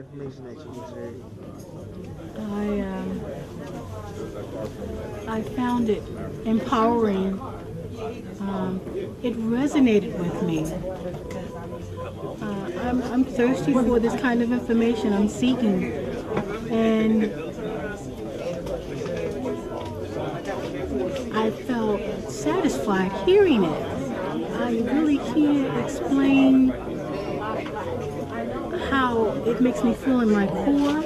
information that you just heard? I found it empowering. It resonated with me. I'm thirsty for this kind of information. I'm seeking, and I felt satisfied hearing it. I really can't explain how it makes me feel in my core,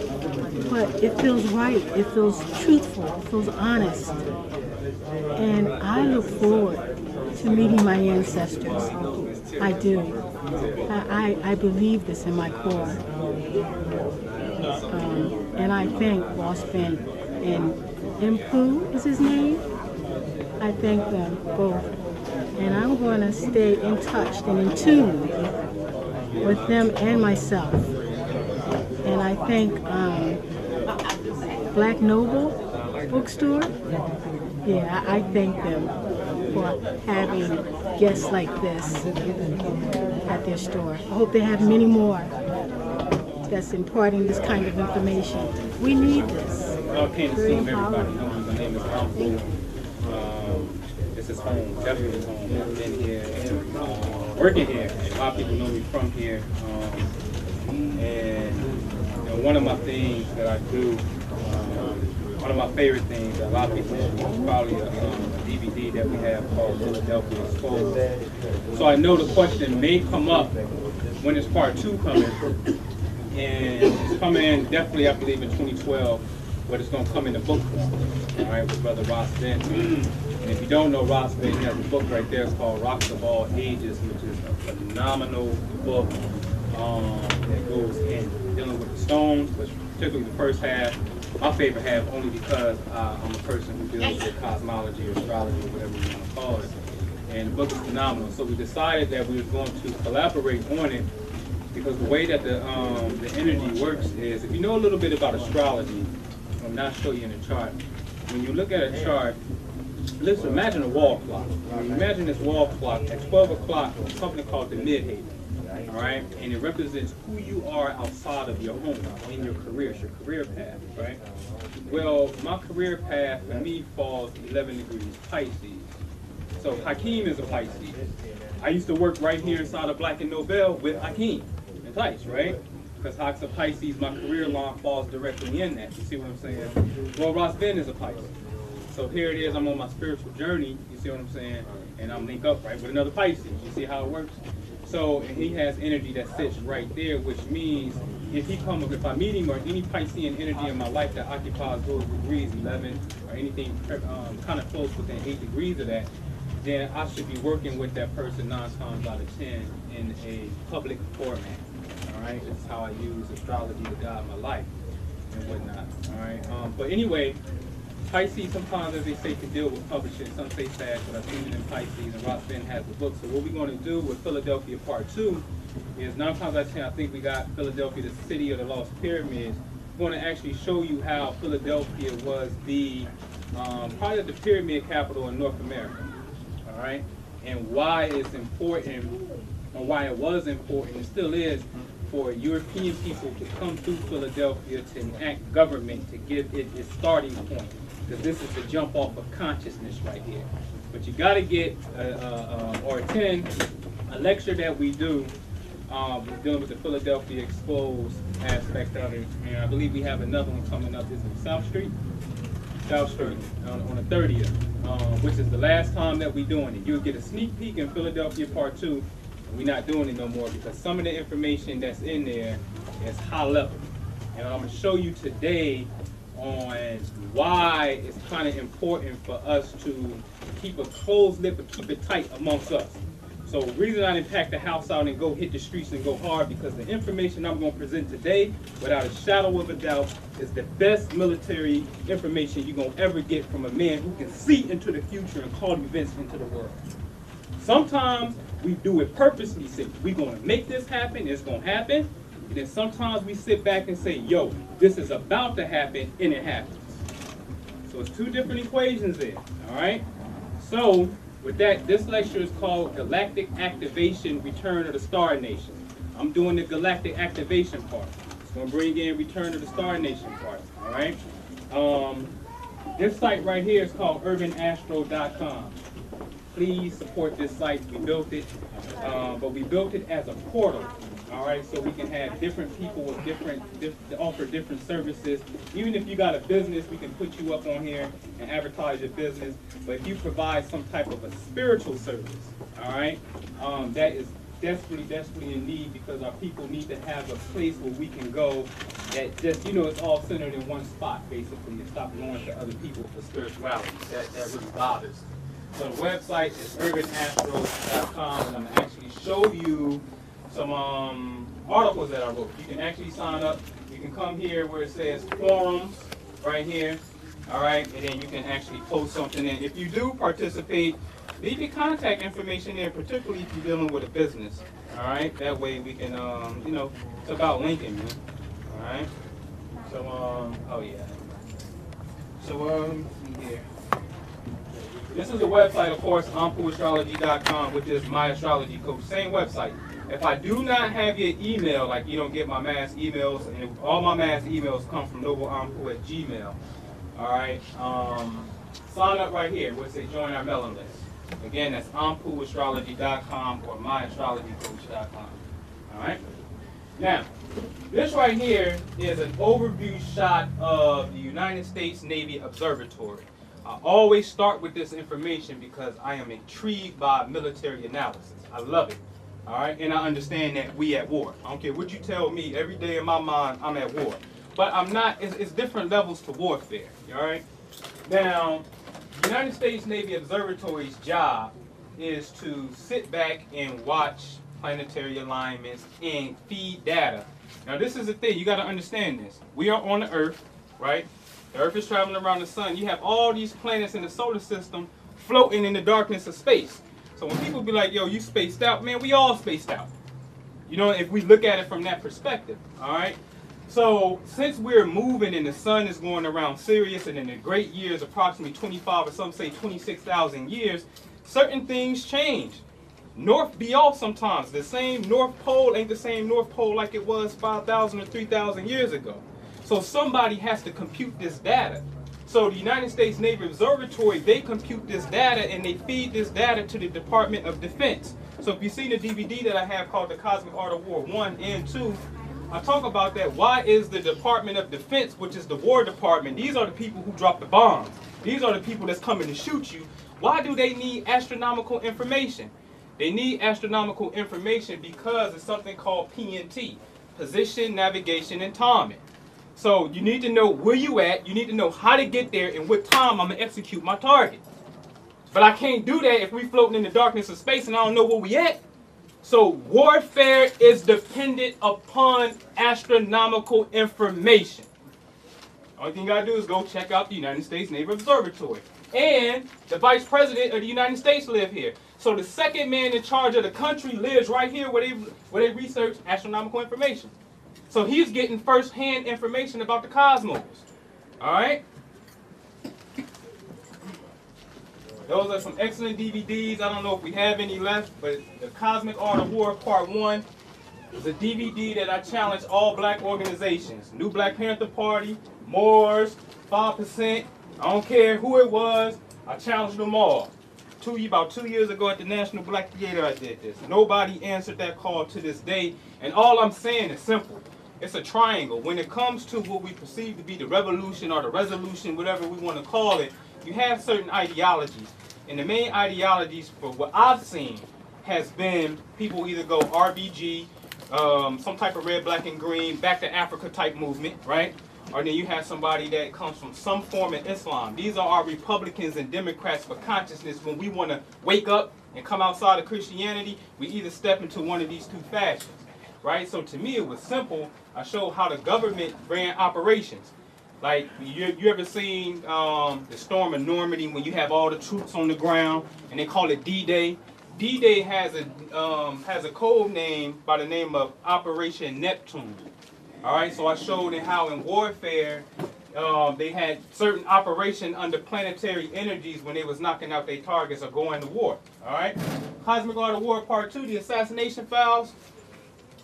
but it feels right. It feels truthful. It feels honest. And I look forward to meeting my ancestors. I do. I believe this in my core. And I thank Rossfin and Anpu is his name. I thank them both. And I'm going to stay in touch and in tune with them and myself. And I thank Black Noble Bookstore. Yeah, I thank them for having guests like this at their store. I hope they have many more that's imparting this kind of information. We need this. Well, I can't assume everybody knows. My name is Anpu. This is home, definitely home. I've been here and working here. A lot of people know me from here. And you know, one of my things that I do, one of my favorite things, a lot of people know, probably a DVD that we have called Philadelphia Exposed. So I know the question may come up when it's part 2 coming. And it's coming definitely, I believe, in 2012, but it's going to come in the book form, all right, with Brother Ross Bent. And if you don't know Ross Bent, he has a book right there. It's called Rocks of All Ages, which is a phenomenal book that goes in dealing with the stones, but particularly the first half. My favorite half only because I'm a person who deals with cosmology or astrology or whatever you want to call it. And the book is phenomenal. So we decided that we were going to collaborate on it because the way that the energy works is, if you know a little bit about astrology, I'll now show you in the chart. When you look at a chart, let's imagine a wall clock. Imagine this wall clock at 12 o'clock, something called the midhaven. All right, and it represents who you are outside of your home, in your career, it's your career path, right? Well, my career path for me falls 11 degrees Pisces. So Hakeem is a Pisces. I used to work right here inside of Black and Nobel with Hakeem and Tice, right? Because Hakeem's a Pisces, my career line falls directly in that. You see what I'm saying? Well, Ross Ben is a Pisces. So here it is, I'm on my spiritual journey, you see what I'm saying? And I'm linked up right with another Pisces. You see how it works? So he has energy that sits right there, which means if I meet him or any Piscean energy in my life that occupies those degrees, 11 or anything kind of close within 8 degrees of that, then I should be working with that person 9 times out of 10 in a public format. All right, this is how I use astrology to guide my life and whatnot. All right, but anyway. Pisces sometimes, as they say, can deal with publishing. Some say fast, but I've seen it in Pisces, and Ross Ben has the book. So what we're going to do with Philadelphia Part 2 is 9 times out of 10, I think we got Philadelphia, the city of the lost pyramids. We're going to actually show you how Philadelphia was the probably the pyramid capital in North America. All right, and why it's important, or why it was important, and still is, for European people to come through Philadelphia to enact government to give it its starting point. Because this is the jump off of consciousness right here. But you got to get or attend a lecture that we do dealing with the Philadelphia Exposed aspect of it. And I believe we have another one coming up. This is South Street? South Street on the 30th, which is the last time that we're doing it. You'll get a sneak peek in Philadelphia Part 2. And we're not doing it no more because some of the information that's in there is high level. And I'm going to show you today on why it's kind of important for us to keep a closed lip but keep it tight amongst us. So the reason I didn't pack the house out and go hit the streets and go hard, because the information I'm going to present today, without a shadow of a doubt, is the best military information you're going to ever get from a man who can see into the future and call events into the world. Sometimes we do it purposely, say, we're going to make this happen, it's going to happen. And then sometimes we sit back and say, yo, this is about to happen, and it happens. So it's 2 different equations there, all right? So with that, this lecture is called Galactic Activation, Return of the Star Nation. I'm doing the Galactic Activation part. Gonna bring in Return of the Star Nation part. All right. This site right here is called urbanastro.com. Please support this site. We built it, but we built it as a portal. All right, so we can have different people with offer different services. Even if you got a business, we can put you up on here and advertise your business. But if you provide some type of a spiritual service, all right, that is desperately in need, because our people need to have a place where we can go that just, it's all centered in one spot, basically, and stop going to other people for spirituality. That really bothers. So the website is urbanastro.com, and I'm going to actually show you some articles that I wrote. You can actually sign up. You can come here where it says forums right here, all right, and then you can actually post something in. If you do participate, leave your contact information there, particularly if you're dealing with a business, all right? That way we can, it's about linking, man, all right? So, oh yeah. So, here. This is the website, of course, anpuastrology.com, which is my astrology coach. Same website. If I do not have your email, like you don't get my mass emails, and all my mass emails come from nobelampu@gmail. All right. Sign up right here. We'll say join our mailing list. Again, that's anpuastrology.com or myastrologycoach.com. All right. Now, this right here is an overview shot of the United States Navy Observatory. I always start with this information because I am intrigued by military analysis. I love it. All right, and I understand that we at war. I don't care what you tell me. Every day in my mind, I'm at war. But I'm not. It's different levels to warfare. All right. Now, the United States Navy Observatory's job is to sit back and watch planetary alignments and feed data. Now, this is the thing. You got to understand this. We are on the Earth, right? The Earth is traveling around the sun. You have all these planets in the solar system floating in the darkness of space. So when people be like, yo, you spaced out, man, we all spaced out. If we look at it from that perspective, all right? So since we're moving and the sun is going around Sirius, and in the great years, approximately 25 or some say 26,000 years, certain things change. North be off sometimes. The same North Pole ain't the same North Pole like it was 5,000 or 3,000 years ago. So somebody has to compute this data. So the United States Navy Observatory, they compute this data and they feed this data to the Department of Defense. So if you see the DVD that I have called The Cosmic Art of War 1 and 2, I talk about that. Why is the Department of Defense, which is the War Department, these are the people who drop the bombs. These are the people that's coming to shoot you. Why do they need astronomical information? They need astronomical information because it's something called PNT, position, navigation, and timing. So you need to know where you at, you need to know how to get there and what time I'm going to execute my target. But I can't do that if we're floating in the darkness of space and I don't know where we at. So warfare is dependent upon astronomical information. Only thing you got to do is go check out the United States Naval Observatory. And the Vice President of the United States live here. So the second man in charge of the country lives right here where they research astronomical information. So he's getting first-hand information about the cosmos. All right? Those are some excellent DVDs. I don't know if we have any left, but The Cosmic Art of War Part 1 is a DVD that I challenge all black organizations. New Black Panther Party, Moors, 5%. I don't care who it was. I challenged them all. About 2 years ago at the National Black Theater, I did this. Nobody answered that call to this day. And all I'm saying is simple. It's a triangle. When it comes to what we perceive to be the revolution or the resolution, whatever we want to call it, you have certain ideologies. And the main ideologies for what I've seen has been people either go RBG, some type of red, black, and green, back to Africa type movement, right? Or then you have somebody that comes from some form of Islam. These are our Republicans and Democrats for consciousness. When we want to wake up and come outside of Christianity, we either step into one of these two fashions, right? So to me, it was simple. I showed how the government ran operations. Like, you ever seen the storm of Normandy when you have all the troops on the ground and they call it D-Day? D-Day has a code name by the name of Operation Neptune. All right, so I showed how in warfare they had certain operation under planetary energies when they was knocking out their targets or going to war. All right, Cosmic Art of War Part 2, the assassination files.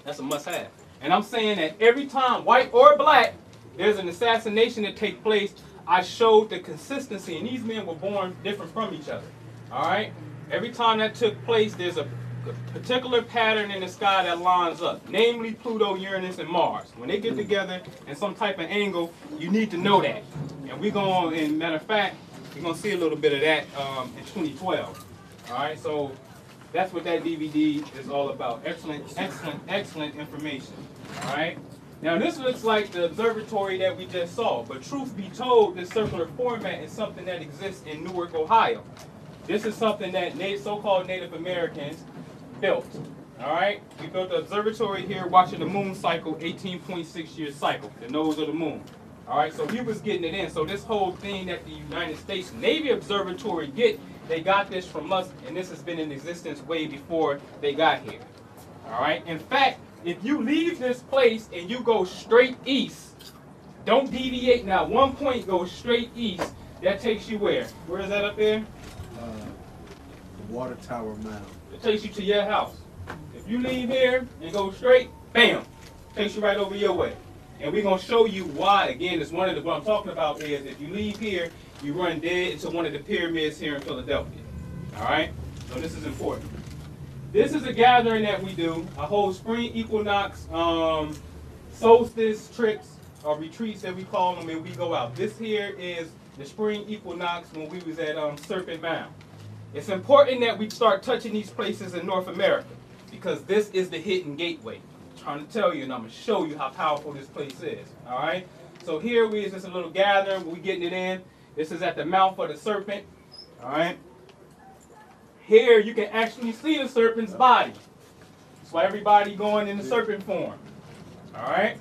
That's a must-have. And I'm saying that every time, white or black, there's an assassination that takes place, I showed the consistency. And these men were born different from each other. All right? Every time that took place, there's a particular pattern in the sky that lines up, namely Pluto, Uranus, and Mars. When they get together in some type of angle, you need to know that. And we're going, and matter of fact, we're going to see a little bit of that in 2012. All right? So that's what that DVD is all about. Excellent, excellent, excellent information. All right? Now this looks like the observatory that we just saw, but truth be told, this circular format is something that exists in Newark, Ohio. This is something that so-called Native Americans built. All right? We built the observatory here watching the moon cycle, 18.6 year cycle, the nose of the moon. All right, so we was getting it in. So this whole thing that the United States Navy Observatory they got this from us, and this has been in existence way before they got here. All right? In fact, if you leave this place and you go straight east, don't deviate now. 1 point, go straight east. That takes you where? Where is that up there? The Water Tower Mound. It takes you to your house. If you leave here and go straight, bam, takes you right over your way. And we're going to show you why. Again, it's one of the, what I'm talking about is if you leave here, you run dead into one of the pyramids here in Philadelphia. All right? So this is important. This is a gathering that we do, a whole spring equinox, solstice trips or retreats that we call them, and we go out. This here is the spring equinox when we was at Serpent Mound. It's important that we start touching these places in North America because this is the hidden gateway. I'm trying to tell you, and I'm going to show you how powerful this place is. All right? So here we is just a little gathering. We're getting it in. This is at the mouth of the serpent. All right? Here you can actually see the serpent's body. That's why everybody going in the serpent form. All right?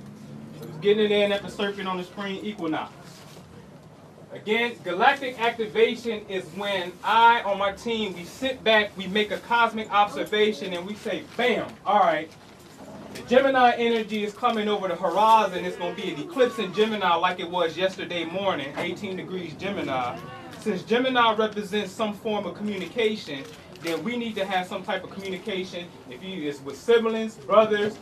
So it's getting it in at the serpent on the spring equinox. Again, galactic activation is when I, on my team, we sit back, we make a cosmic observation, and we say, bam, all right, the Gemini energy is coming over the horizon. It's going to be an eclipse in Gemini like it was yesterday morning, 18 degrees Gemini. Since Gemini represents some form of communication, then we need to have some type of communication. If it's with siblings, brothers,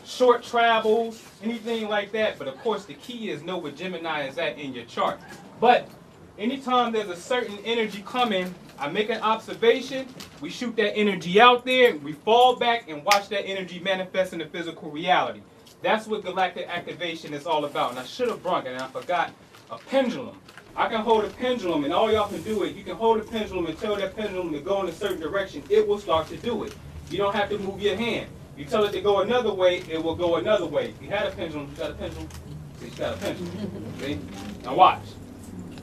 short travels, anything like that. But of course, the key is know where Gemini is at in your chart. But anytime there's a certain energy coming, I make an observation, we shoot that energy out there, we fall back and watch that energy manifest in the physical reality. That's what galactic activation is all about. And I should have brought it, and I forgot a pendulum. I can hold a pendulum, and all y'all can do it. You can hold a pendulum and tell that pendulum to go in a certain direction. It will start to do it. You don't have to move your hand. You tell it to go another way, it will go another way. If you had a pendulum, you got a pendulum. See, you got a pendulum. See? Now watch.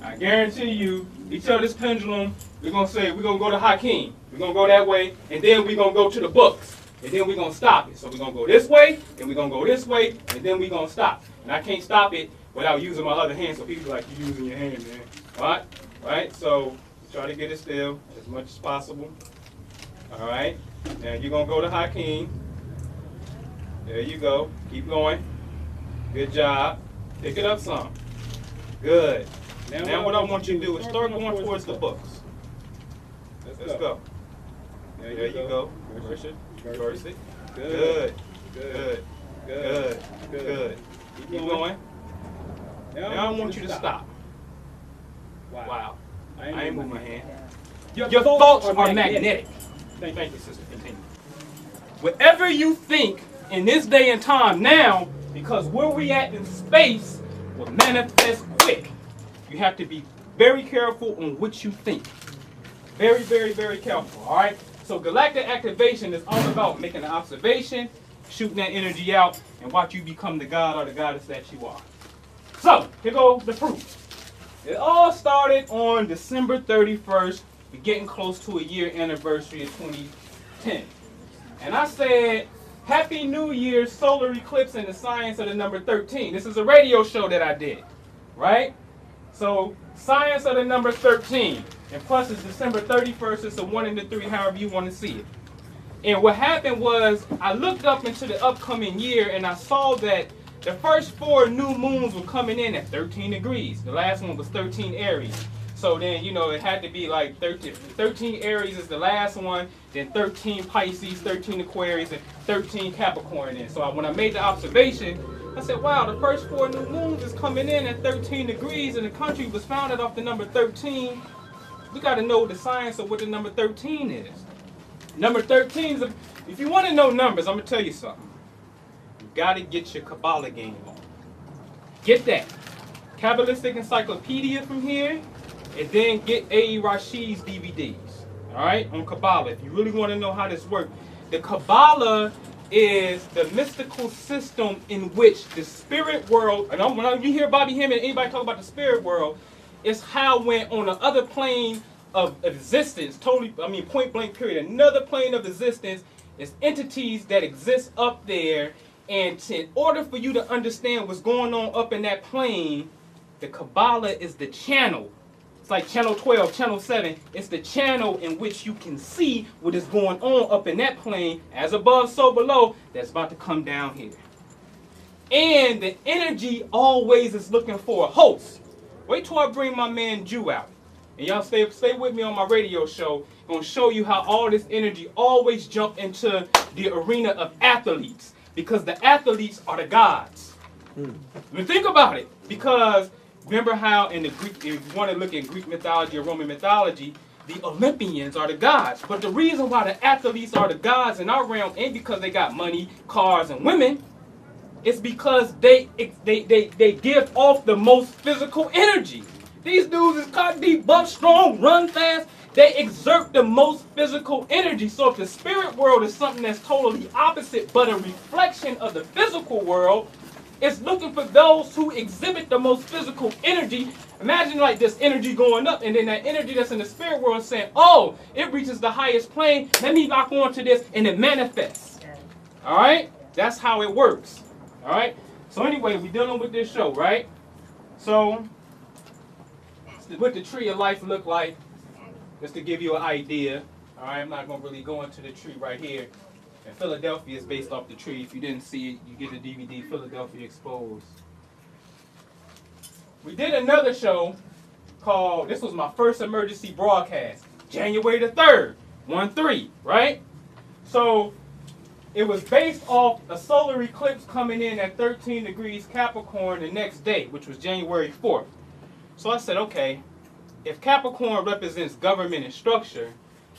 I guarantee you, you tell this pendulum, we're going to say, we're going to go to Hakeem. We're going to go that way, and then we're going to go to the books. And then we're going to stop it. So we're going to go this way, and we're going to go this way, and then we're going to stop. And I can't stop it without using my other hand, so people are like, you're using your hand, man. All right? Right? So try to get it still as much as possible. All right? Now you're going to go to Hakeem. There you go. Keep going. Good job. Pick it up some. Good. Now what I want you to do is start going towards the books. Let's go. There you go. Reverse it. Reverse it. Good. Good. Good. Good. Keep going. Now I want you to stop. Wow. I ain't moving my hand. Your thoughts are magnetic. Thank you, sister. Continue. Whatever you think in this day and time now, because where we at in space will manifest quick. You have to be very careful on what you think. Very, very, very careful, all right? So galactic activation is all about making an observation, shooting that energy out, and watch you become the god or the goddess that you are. So, here goes the proof. It all started on December 31st. We're getting close to a year anniversary of 2010. And I said, Happy New Year, solar eclipse and the science of the number 13. This is a radio show that I did, right? So, science of the number 13. And plus, it's December 31st. It's a 1 in the 3, however you want to see it. And what happened was, I looked up into the upcoming year, and I saw that the first 4 new moons were coming in at 13 degrees. The last one was 13 Aries. So then, you know, it had to be like 13 Aries is the last one, then 13 Pisces, 13 Aquarius, and 13 Capricorn in. So when I made the observation, I said, wow, the first 4 new moons is coming in at 13 degrees, and the country was founded off the number 13. We got to know the science of what the number 13 is. Number 13 is, if you want to know numbers, I'm going to tell you something. You got to get your Kabbalah game on. Get that. Kabbalistic Encyclopedia from here, and then get A.E. Rashid's DVDs. All right, on Kabbalah. If you really want to know how this works, the Kabbalah is the mystical system in which the spirit world, and when you hear Bobby Hemming, anybody talk about the spirit world, it's how when on the other plane of existence, totally, I mean point blank period, another plane of existence is entities that exist up there, and in order for you to understand what's going on up in that plane, the Kabbalah is the channel. It's like channel 12, channel 7. It's the channel in which you can see what is going on up in that plane, as above, so below, that's about to come down here. And the energy always is looking for a host. Wait till I bring my man Jew out. And y'all stay with me on my radio show. I'm going to show you how all this energy always jump into the arena of athletes. Because the athletes are the gods. I mean, think about it. Because remember how in the Greek, if you want to look at Greek mythology or Roman mythology, the Olympians are the gods. But the reason why the athletes are the gods in our realm ain't because they got money, cars, and women. It's because they give off the most physical energy. These dudes is cut deep, buff strong, run fast. They exert the most physical energy. So if the spirit world is something that's totally opposite, but a reflection of the physical world, it's looking for those who exhibit the most physical energy. Imagine like this energy going up, and then that energy that's in the spirit world is saying, oh, it reaches the highest plane. Let me lock on to this, and it manifests. All right? That's how it works. All right? So anyway, we're dealing with this show, right? So what the tree of life look like, just to give you an idea. All right? I'm not going to really go into the tree right here. And Philadelphia is based off the tree. If you didn't see it, you get the DVD, Philadelphia Exposed. We did another show called, this was my first emergency broadcast, January the 3rd, 1-3, right? So it was based off a solar eclipse coming in at 13 degrees Capricorn the next day, which was January 4th. So I said, okay, if Capricorn represents government and structure,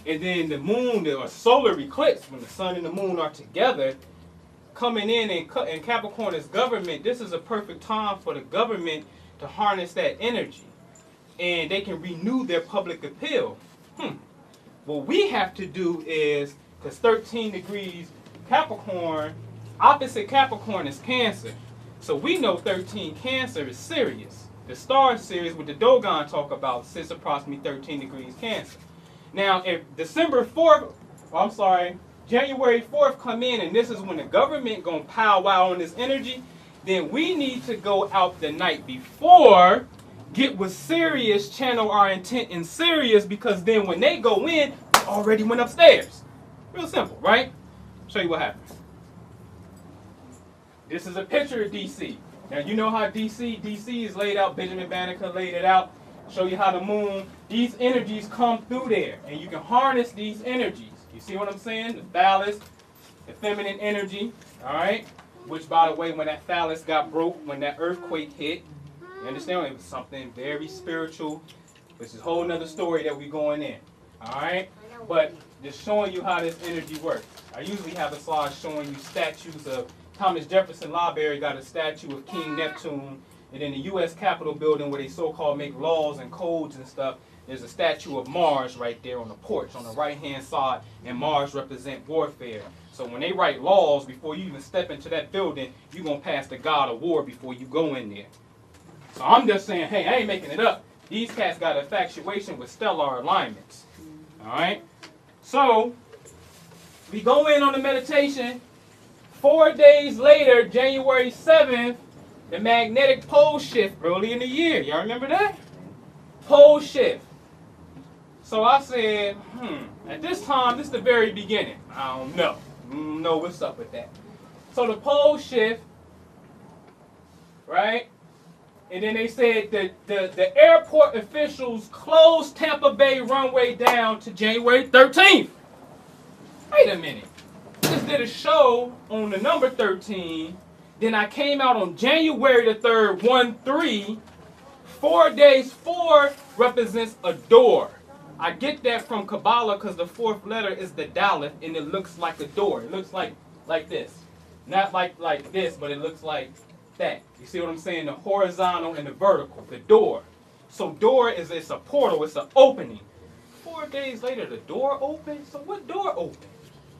and then the moon, or solar eclipse, when the sun and the moon are together, coming in and Capricorn is government, this is a perfect time for the government to harness that energy. And they can renew their public appeal. What we have to do is, because 13 degrees Capricorn, opposite Capricorn is Cancer. So we know 13 Cancer is Sirius. The star series with the Dogon talk about sits approximately 13 degrees Cancer. Now, if January 4th come in, and this is when the government gonna powwow on this energy, then we need to go out the night before, get with Sirius, channel our intent in Sirius, because then when they go in, we already went upstairs. Real simple, right? Show you what happens. This is a picture of DC. Now you know how DC is laid out. Benjamin Banneker laid it out. Show you how the moon, these energies come through there, and you can harness these energies. You see what I'm saying? The phallus, the feminine energy, all right? Which, by the way, when that phallus got broke, when that earthquake hit, you understand? It was something very spiritual, which is a whole nother story that we're going in, all right? But just showing you how this energy works. I usually have a slide showing you statues of Thomas Jefferson Library got a statue of King Neptune. And in the U.S. Capitol building, where they so-called make laws and codes and stuff, there's a statue of Mars right there on the porch on the right-hand side, and Mars represents warfare. So when they write laws, before you even step into that building, you're going to pass the god of war before you go in there. So I'm just saying, hey, I ain't making it up. These cats got infatuation with stellar alignments. All right? So we go in on the meditation. 4 days later, January 7th, the magnetic pole shift early in the year. Y'all remember that? Pole shift. So I said, at this time, this is the very beginning. I don't know. Know what's up with that. So the pole shift, right? And then they said that the airport officials closed Tampa Bay runway down to January 13th. Wait a minute. I just did a show on the number 13. Then I came out on January the 3rd, 1-3. 4 days, 4 represents a door. I get that from Kabbalah because the 4th letter is the Dalet, and it looks like a door. It looks like this. Not like this, but it looks like that. You see what I'm saying? The horizontal and the vertical, the door. So door it's a portal, it's an opening. 4 days later, the door opened. So what door opened?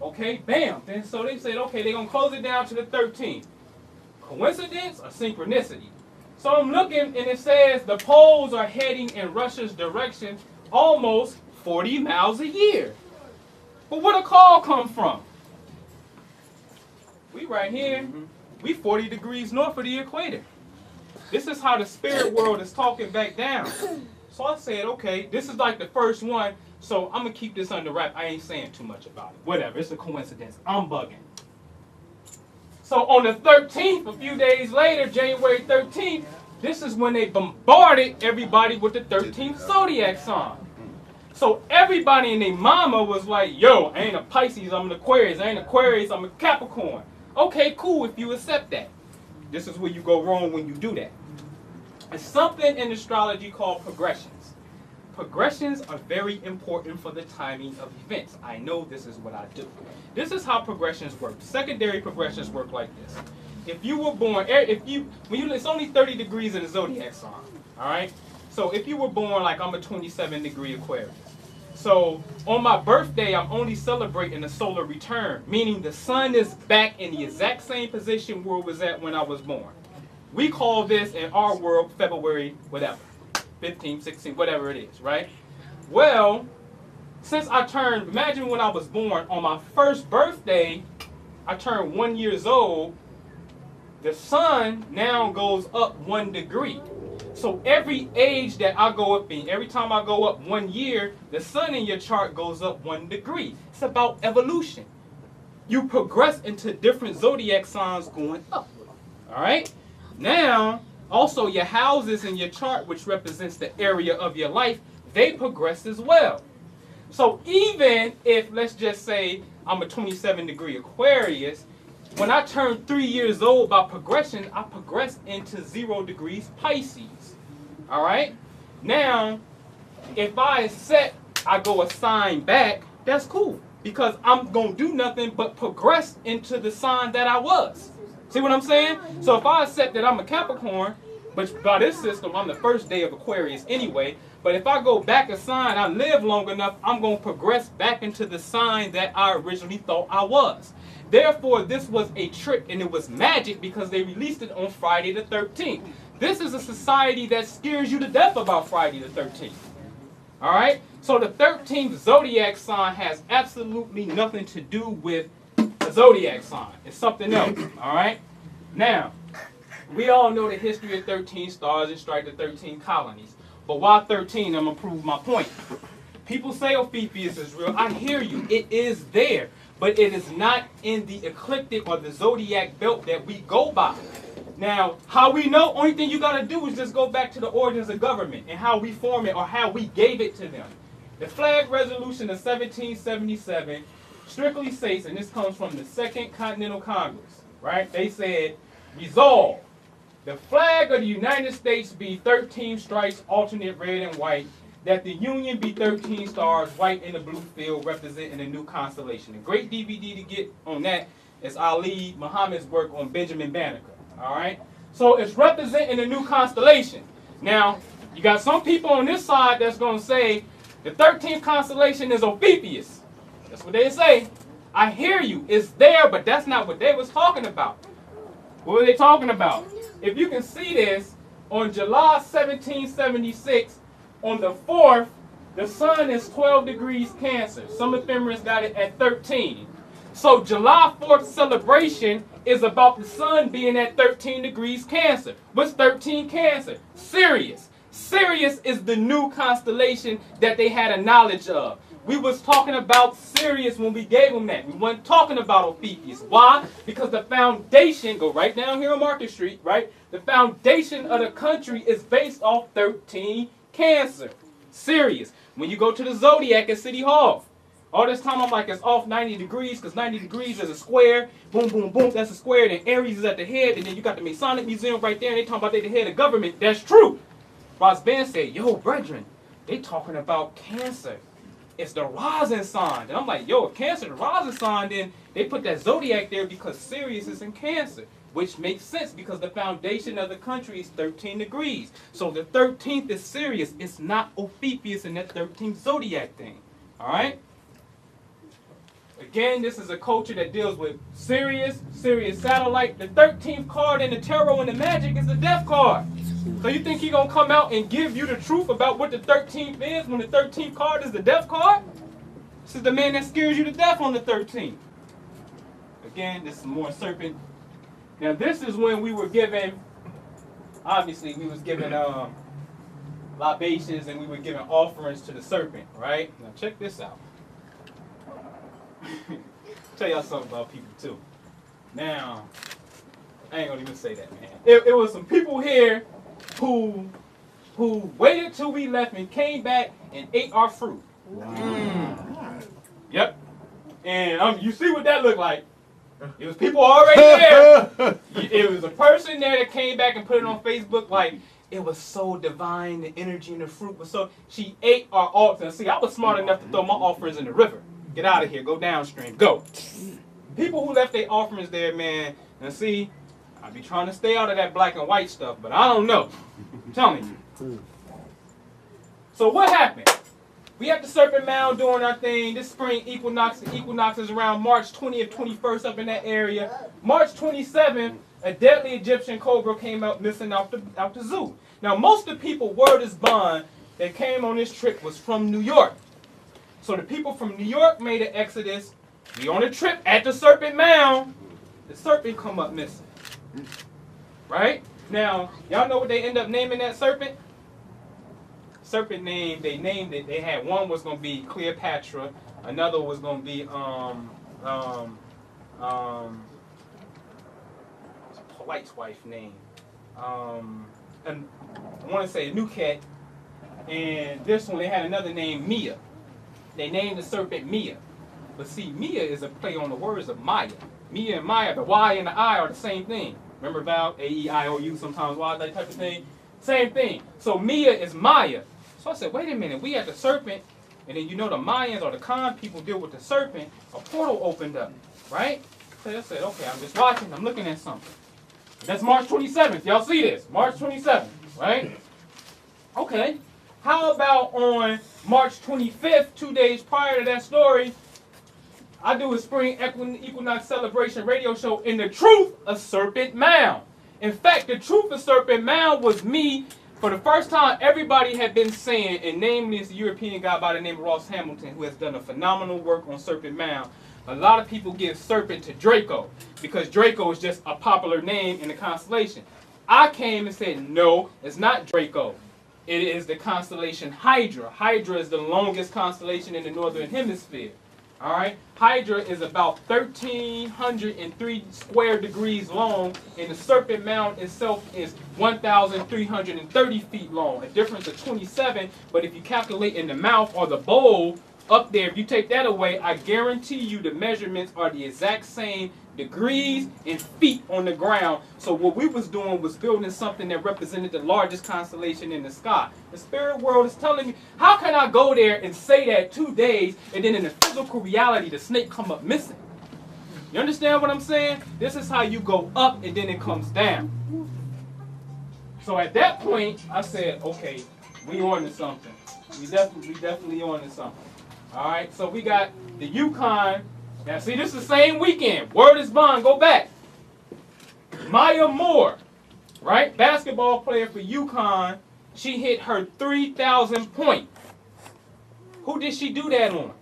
Okay, bam. Then so they said, okay, they're gonna close it down to the 13th. Coincidence or synchronicity? So I'm looking and it says the poles are heading in Russia's direction almost 40 miles a year. But where the call come from? We right here, we 40 degrees north of the equator. This is how the spirit world is talking back down. So I said, okay, this is like the first one, so I'm going to keep this under wrap. I ain't saying too much about it. Whatever, it's a coincidence. I'm bugging. So on the 13th, a few days later, January 13th, this is when they bombarded everybody with the 13th zodiac sign. So everybody and their mama was like, yo, I ain't a Pisces, I'm an Aquarius. I ain't Aquarius, I'm a Capricorn. Okay, cool if you accept that. This is where you go wrong when you do that. It's something in astrology called progressions. Progressions are very important for the timing of events. I know this is what I do. This is how progressions work. Secondary progressions work like this. If you were born, it's only 30 degrees in the zodiac sign, all right? So if you were born, like I'm a 27 degree Aquarius. So on my birthday, I'm only celebrating the solar return, meaning the sun is back in the exact same position where it was at when I was born. We call this in our world February, whatever, 15, 16, whatever it is, right? Well, since I turned, imagine when I was born, on my first birthday, I turned 1 year old, the sun now goes up 1 degree. So every age that I go up in, every time I go up 1 year, the sun in your chart goes up 1 degree. It's about evolution. You progress into different zodiac signs going up. All right? Now, also your houses in your chart, which represents the area of your life, they progress as well. So even if, let's just say, I'm a 27 degree Aquarius, when I turn 3 years old by progression, I progress into 0 degrees Pisces. All right? Now, if I accept, I go a sign back, that's cool. Because I'm going to do nothing but progress into the sign that I was. See what I'm saying? So if I accept that I'm a Capricorn, which by this system, I'm the first day of Aquarius anyway, but if I go back a sign, I live long enough, I'm going to progress back into the sign that I originally thought I was. Therefore, this was a trick and it was magic because they released it on Friday the 13th. This is a society that scares you to death about Friday the 13th. All right? So the 13th zodiac sign has absolutely nothing to do with the zodiac sign. It's something else. All right? Now, we all know the history of 13 stars and strike the 13 colonies. But why 13? I'm going to prove my point. People say Ophiuchus is real. I hear you. It is there. But it is not in the ecliptic or the zodiac belt that we go by. Now, how we know, only thing you got to do is just go back to the origins of government and how we form it or how we gave it to them. The flag resolution of 1777 strictly states, and this comes from the Second Continental Congress, right? They said, resolve, the flag of the United States be 13 stripes, alternate red and white, that the Union be 13 stars, white in the blue field, representing a new constellation. A great DVD to get on that is Ali Muhammad's work on Benjamin Banneker. All right? So it's representing a new constellation. Now, you got some people on this side that's going to say the 13th constellation is Ophiuchus. That's what they say. I hear you. It's there, but that's not what they was talking about. What were they talking about? If you can see this, on July 1776, on the 4th, the sun is 12 degrees Cancer. Some ephemeris got it at 13. So July 4th celebration is about the sun being at 13 degrees Cancer. What's 13 Cancer? Sirius. Sirius is the new constellation that they had a knowledge of. We was talking about Sirius when we gave them that. We weren't talking about Ophiuchus. Why? Because the foundation, go right down here on Market Street, right? The foundation of the country is based off 13 Cancer. Sirius. When you go to the Zodiac at City Hall, all this time I'm like, it's off 90 degrees because 90 degrees is a square. Boom, boom, boom, that's a square. Then Aries is at the head. And then you got the Masonic Museum right there. And they talking about they the head of government. That's true. Ross Ben said, yo, brethren, they talking about Cancer. It's the rising sign. And I'm like, yo, if Cancer the rising sign, then they put that Zodiac there because Sirius is in Cancer. Which makes sense because the foundation of the country is 13 degrees. So the 13th is Sirius. It's not Ophiuchus in that 13th Zodiac thing. All right? Again, this is a culture that deals with Sirius, Sirius satellite. The 13th card in the tarot and the magic is the death card. So you think he's going to come out and give you the truth about what the 13th is when the 13th card is the death card? This is the man that scares you to death on the 13th. Again, this is more serpent. Now this is when we were given, obviously we was given libations and we were giving offerings to the serpent, right? Now check this out. Tell y'all something about people too. Now, I ain't gonna even say that, man. It was some people here who waited till we left and came back and ate our fruit. Wow. Yep. And you see what that looked like. It was people already there. It was a person there that came back and put it on Facebook like, it was so divine, the energy in the fruit was so, she ate our altar. And see, I was smart enough to throw my offerings in the river. Get out of here, go downstream, go. People who left their offerings there, man, and see, I be trying to stay out of that black and white stuff, but I don't know. I'm telling you. So what happened? We at the Serpent Mound doing our thing. This spring equinox, the equinox is around March 20th, 21st up in that area. March 27th, a deadly Egyptian cobra came out missing out the zoo. Now most of the people, word is bond, that came on this trip was from New York. So the people from New York made an exodus. We on a trip at the Serpent Mound. The serpent come up missing. Right? Now, y'all know what they end up naming that serpent? Serpent name, they named it. They had one was going to be Cleopatra. Another was going to be Polite's wife name. And I want to say Nuket. And this one, they had another name, Mia. They named the serpent Mia. But see, Mia is a play on the words of Maya. Mia and Maya, the Y and the I are the same thing. Remember about A-E-I-O-U, sometimes Y, that type of thing? Same thing. So Mia is Maya. So I said, wait a minute, we had the serpent, and then you know the Mayans or the Khan people deal with the serpent, a portal opened up, right? So I said, okay, I'm just watching, I'm looking at something. That's March 27th. Y'all see this? March 27th, right? Okay. How about on March 25th, 2 days prior to that story, I do a spring equinox celebration radio show in the truth of Serpent Mound. In fact, the truth of Serpent Mound was me. For the first time, everybody had been saying, and namely this European guy by the name of Ross Hamilton, who has done a phenomenal work on Serpent Mound. A lot of people give Serpent to Draco, because Draco is just a popular name in the constellation. I came and said, no, it's not Draco. It is the constellation Hydra. Hydra is the longest constellation in the northern hemisphere. All right? Hydra is about 1,303 square degrees long, and the Serpent Mound itself is 1,330 feet long, a difference of 27. But if you calculate in the mouth or the bowl up there, if you take that away, I guarantee you the measurements are the exact same degrees and feet on the ground. So what we was doing was building something that represented the largest constellation in the sky. The spirit world is telling me, how can I go there and say that 2 days and then in the physical reality the snake come up missing? You understand what I'm saying? This is how you go up and then it comes down. So at that point I said, okay, we on to something. We definitely on to something. All right, so we got the Yukon. Now, see, this is the same weekend. Word is bond. Go back. Maya Moore, right? Basketball player for UConn. She hit her 3,000 point. Who did she do that on?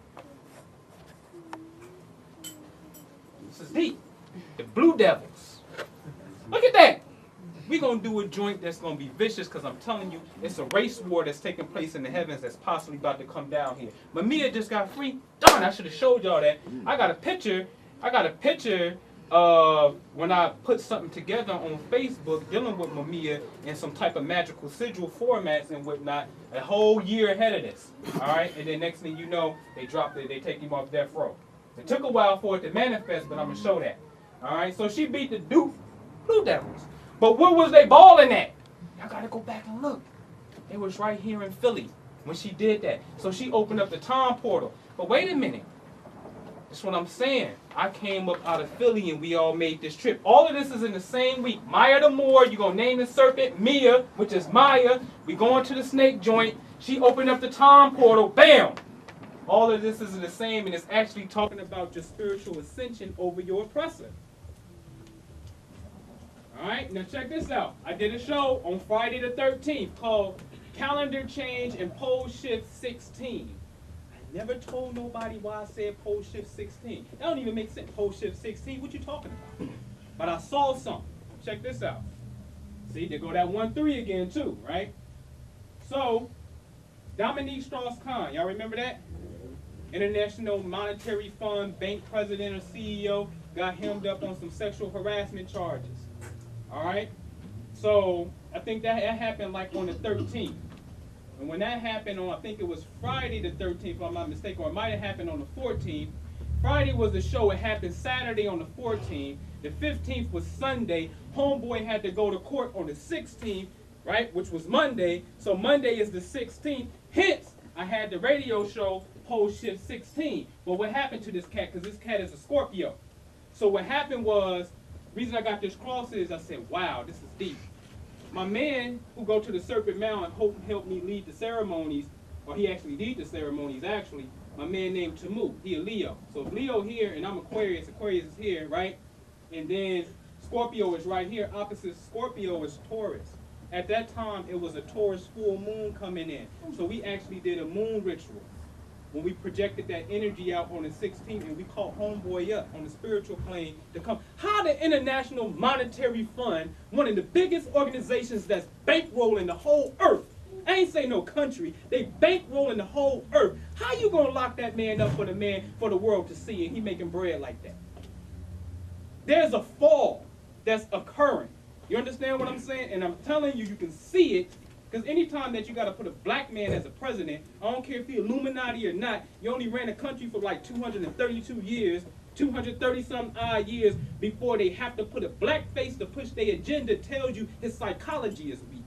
This is deep. The Blue Devils. Look at that. We're going to do a joint that's going to be vicious because I'm telling you, it's a race war that's taking place in the heavens that's possibly about to come down here. Mamiya just got free. Darn, I should have showed y'all that. I got a picture of when I put something together on Facebook dealing with Mamiya in some type of magical sigil formats and whatnot a whole year ahead of this. All right? And then next thing you know, they dropped it. They take him off death row. It took a while for it to manifest, but I'm going to show that. All right? So she beat the Blue Devils. But where was they balling at? Y'all got to go back and look. It was right here in Philly when she did that. So she opened up the time portal. But wait a minute. That's what I'm saying. I came up out of Philly and we all made this trip. All of this is in the same week. Maya the Moor, you're going to name the serpent Mia, which is Maya. We going to the snake joint. She opened up the time portal. Bam! All of this is the same, and it's actually talking about your spiritual ascension over your oppressor. All right, now check this out. I did a show on Friday the 13th called Calendar Change and Pole Shift 16. I never told nobody why I said Pole Shift 16. That don't even make sense. Pole Shift 16, what you talking about? But I saw something. Check this out. See, there go that 1-3 again too, right? So, Dominique Strauss-Kahn, y'all remember that? International Monetary Fund bank president or CEO got hemmed up on some sexual harassment charges. All right? So I think that happened like on the 13th. And when that happened on, I think it was Friday the 13th, if I'm not mistaken, or it might have happened on the 14th. Friday was the show. It happened Saturday on the 14th. The 15th was Sunday. Homeboy had to go to court on the 16th, right, which was Monday. So Monday is the 16th. Hence, I had the radio show Pole Shift 16. But what happened to this cat, because this cat is a Scorpio. So what happened was, the reason I got this cross is I said, wow, this is deep. My man who go to the Serpent Mound and helped me lead the ceremonies, or he actually lead the ceremonies actually, my man named Tamu, he a Leo. So if Leo here and I'm Aquarius, Aquarius is here, right? And then Scorpio is right here, opposite Scorpio is Taurus. At that time, it was a Taurus full moon coming in. So we actually did a moon ritual. When we projected that energy out on the 16th and we called homeboy up on the spiritual plane to come. How the International Monetary Fund, one of the biggest organizations that's bankrolling the whole earth, I ain't say no country, they bankrolling the whole earth. How you gonna lock that man up for the world to see and he making bread like that? There's a fall that's occurring. You understand what I'm saying? And I'm telling you, you can see it. Because anytime that you got to put a black man as a president, I don't care if he's Illuminati or not, you only ran a country for like 232 years, 230-some odd years before they have to put a black face to push their agenda, tells you his psychology is weak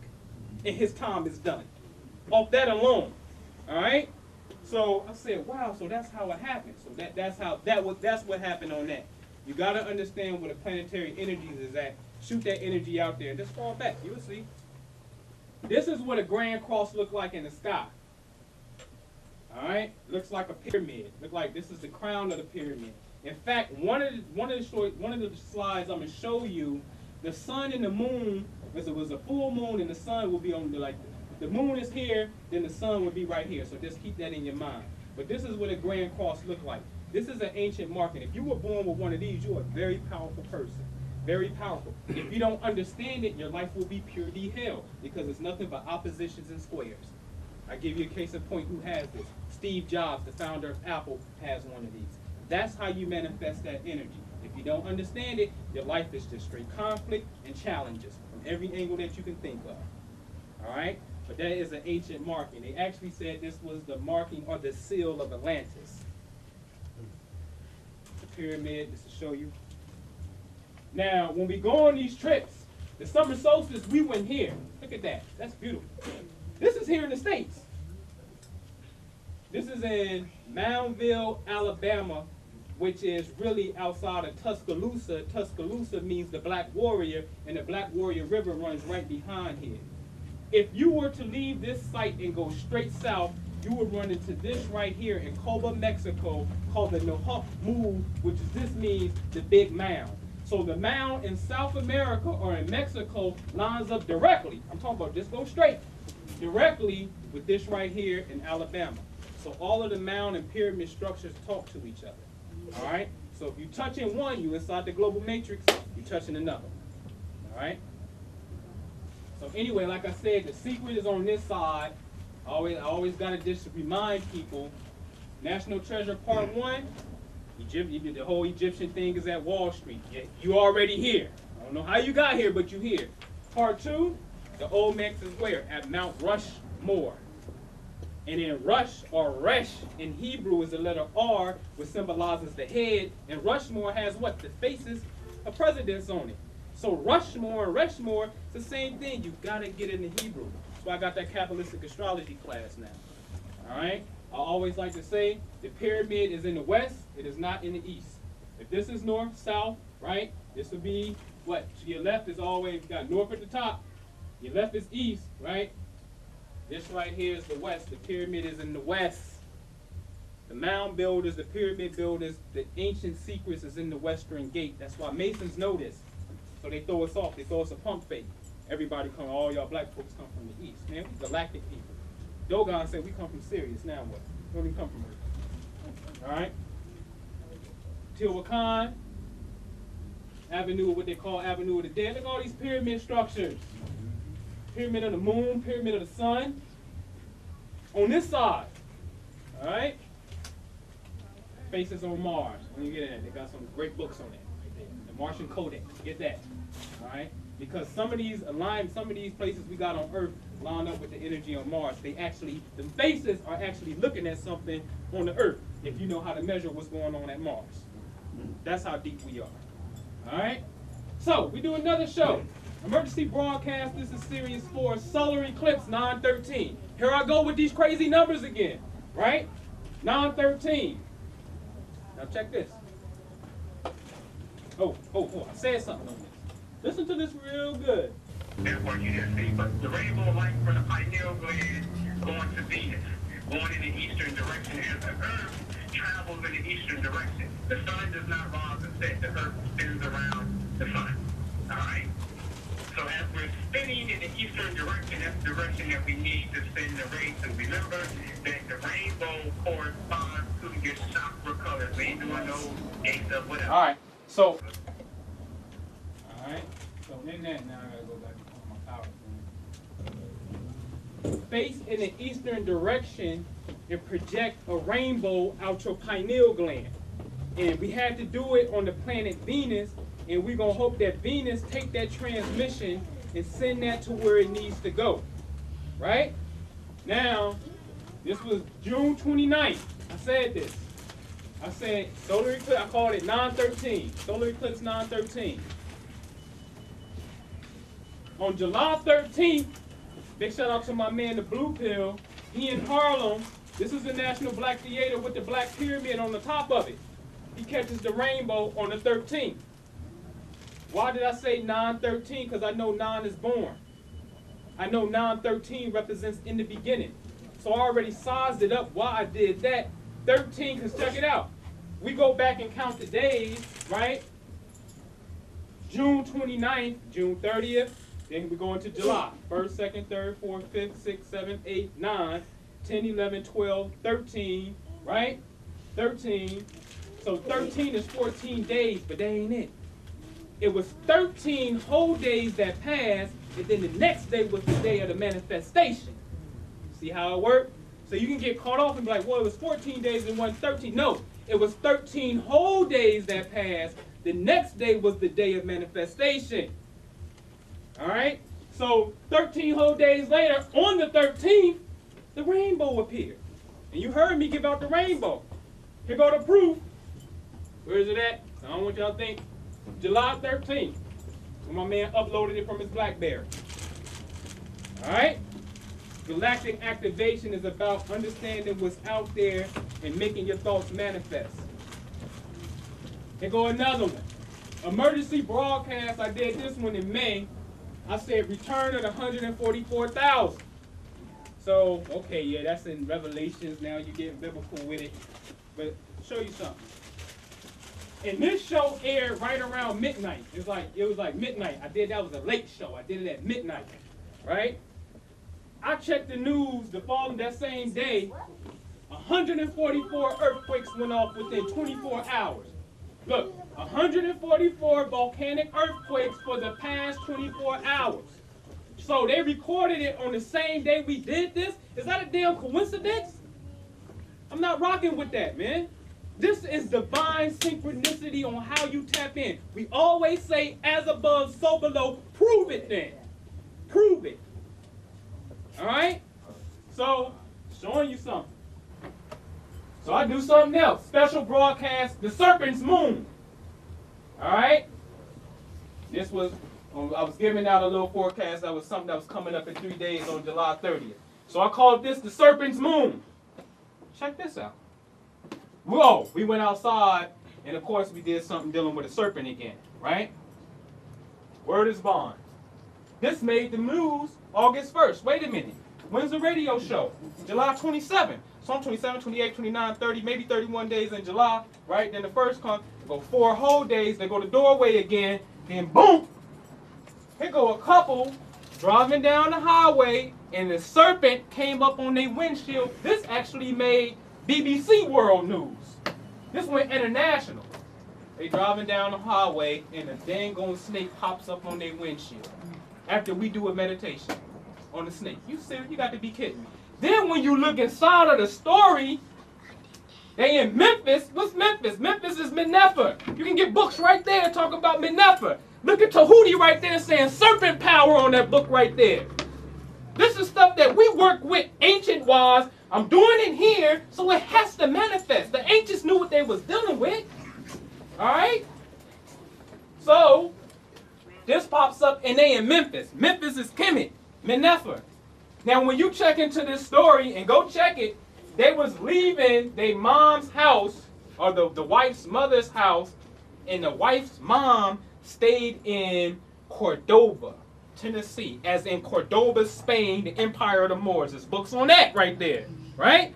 and his time is done. Off that alone, all right? So I said, wow, so that's how it happened. So that's what happened on that. You got to understand where the planetary energies is at. Shoot that energy out there and just fall back. You'll see. This is what a grand cross look like in the sky. All right, looks like a pyramid. Look like this is the crown of the pyramid. In fact, one of the slides I'm gonna show you, the sun and the moon. If it was a full moon, and the sun will be on the moon is here, then the sun would be right here. So just keep that in your mind. But this is what a grand cross look like. This is an ancient mark, and if you were born with one of these, you're a very powerful person. Very powerful. If you don't understand it, your life will be purely hell because it's nothing but oppositions and squares. I give you a case in point who has this. Steve Jobs, the founder of Apple, has one of these. That's how you manifest that energy. If you don't understand it, your life is just straight conflict and challenges from every angle that you can think of. All right? But that is an ancient marking. They actually said this was the marking or the seal of Atlantis. The pyramid, just to show you. Now, when we go on these trips, the summer solstice, we went here. Look at that. That's beautiful. This is here in the States. This is in Moundville, Alabama, which is really outside of Tuscaloosa. Tuscaloosa means the Black Warrior, and the Black Warrior River runs right behind here. If you were to leave this site and go straight south, you would run into this right here in Coba, Mexico, called the Nohokmu, which this means the big mound. So the mound in South America or in Mexico lines up directly. I'm talking about just go straight. Directly with this right here in Alabama. So all of the mound and pyramid structures talk to each other. All right? So if you touch in one, you inside the global matrix, you touch in another. All right? So anyway, like I said, the secret is on this side. I always got to just remind people, National Treasure Part 1, the whole Egyptian thing is at Wall Street. You already here. I don't know how you got here, but you here. Part 2, the Olmecs is where? At Mount Rushmore. And then Rush or Resh in Hebrew is the letter R, which symbolizes the head. And Rushmore has what? The faces of presidents on it. So Rushmore and Reshmore, it's the same thing. You gotta get it in Hebrew. So I got that Kabbalistic astrology class now. All right. I always like to say the pyramid is in the west. It is not in the east. If this is north, south, right? This would be what? To your left is always, you got north at the top. Your left is east, right? This right here is the west. The pyramid is in the west. The mound builders, the pyramid builders, the ancient secrets is in the western gate. That's why Masons know this. So they throw us off. They throw us a pump fake. Everybody come, all y'all black folks come from the east. Man, we galactic people. Dogon said we come from Sirius. Now what? We don't even come from Earth. All right? Teotihuacan, Avenue, what they call Avenue of the Dead. Look at all these pyramid structures. Pyramid of the moon, pyramid of the sun. On this side, all right? Faces on Mars. When you get in, they got some great books on that. Right there. The Martian Codex. Get that. All right? Because some of these places we got on Earth line up with the energy on Mars. They actually, the faces are actually looking at something on the Earth. If you know how to measure what's going on at Mars. That's how deep we are. All right? So we do another show. Emergency broadcast. This is Series 4, Solar Eclipse 913. Here I go with these crazy numbers again, right? 913. Now check this. Oh, I said something on this. Listen to this real good. That's what you didn't see, but the rainbow light from the pineal gland going to Venus, going in the eastern direction as the Earth travels in the eastern direction. The sun does not rise and set, the Earth spins around the sun. All right? So as we're spinning in the eastern direction, that's the direction that we need to send the rays. And remember that the rainbow corresponds to your chakra colors. We ain't doing no gates of whatever. All right. So in that, now I gotta go back to my power. Face in the eastern direction and project a rainbow out your pineal gland. And we had to do it on the planet Venus. And we're going to hope that Venus take that transmission and send that to where it needs to go. Right? Now, this was June 29th. I said this. I said solar eclipse, I called it 913. Solar eclipse 913. On July 13th, big shout out to my man, the Blue Pill. He in Harlem. This is the National Black Theater with the Black Pyramid on the top of it. He catches the rainbow on the 13th. Why did I say 913? Because I know 9 is born. I know 913 represents in the beginning. So I already sized it up why I did that. 13, because check it out. We go back and count the days, right? June 29th, June 30th, then we go into July. 1st, 2nd, 3rd, 4th, 5th, 6th, 7th, 8th, 9, 10, 11, 12, 13, right? 13. So 13 is 14 days, but that ain't it. It was 13 whole days that passed, and then the next day was the day of the manifestation. See how it worked? So you can get caught off and be like, well, it was 14 days and 113. No, it was 13 whole days that passed. The next day was the day of manifestation. All right? So 13 whole days later, on the 13th, the rainbow appeared. And you heard me give out the rainbow. Here go the proof. Where is it at? I don't want y'all to think. July 13th, when my man uploaded it from his BlackBerry. All right? Galactic Activation is about understanding what's out there and making your thoughts manifest. Here go another one. Emergency broadcast, I did this one in May. I said return of the 144,000. So, okay, yeah, that's in Revelations. Now you're getting biblical with it. But show you something. And this show aired right around midnight. It was like midnight. That was a late show. I did it at midnight, right? I checked the news that same day. 144 earthquakes went off within 24 hours. Look, 144 volcanic earthquakes for the past 24 hours. So they recorded it on the same day we did this. Is that a damn coincidence? I'm not rocking with that, man. This is divine synchronicity on how you tap in. We always say, as above, so below. Prove it then. Prove it. All right? So, showing you something. So I do something else. Special broadcast, the Serpent's Moon. All right? This was, I was giving out a little forecast. That was something that was coming up in 3 days on July 30th. So I called this the Serpent's Moon. Check this out. Whoa, we went outside, and of course we did something dealing with a serpent again, right? Word is bond. This made the news August 1st. Wait a minute. When's the radio show? July 27th. So I'm 27, 28, 29, 30, maybe 31 days in July, right? Then the first comes, go 4 whole days, they go to doorway again, then boom, here go a couple driving down the highway, and the serpent came up on their windshield. This actually made BBC World News. This went international. They driving down the highway, and a dang snake pops up on their windshield. After we do a meditation on the snake. You serious? You got to be kidding me. Then when you look inside of the story, they in Memphis. What's Memphis? Memphis is Menefer. You can get books right there talking about Menefer. Look at Tahuti right there saying serpent power on that book right there. This is stuff that we work with ancient-wise. I'm doing it here, so it has to manifest. The ancients knew what they was dealing with. All right? So, this pops up, and they in Memphis. Memphis is Kemet, Menefer. Now, when you check into this story, and go check it, they was leaving their mom's house, or the wife's mother's house, and the wife's mom stayed in Cordoba, Tennessee, as in Cordoba, Spain, the Empire of the Moors. There's books on that right there, right? I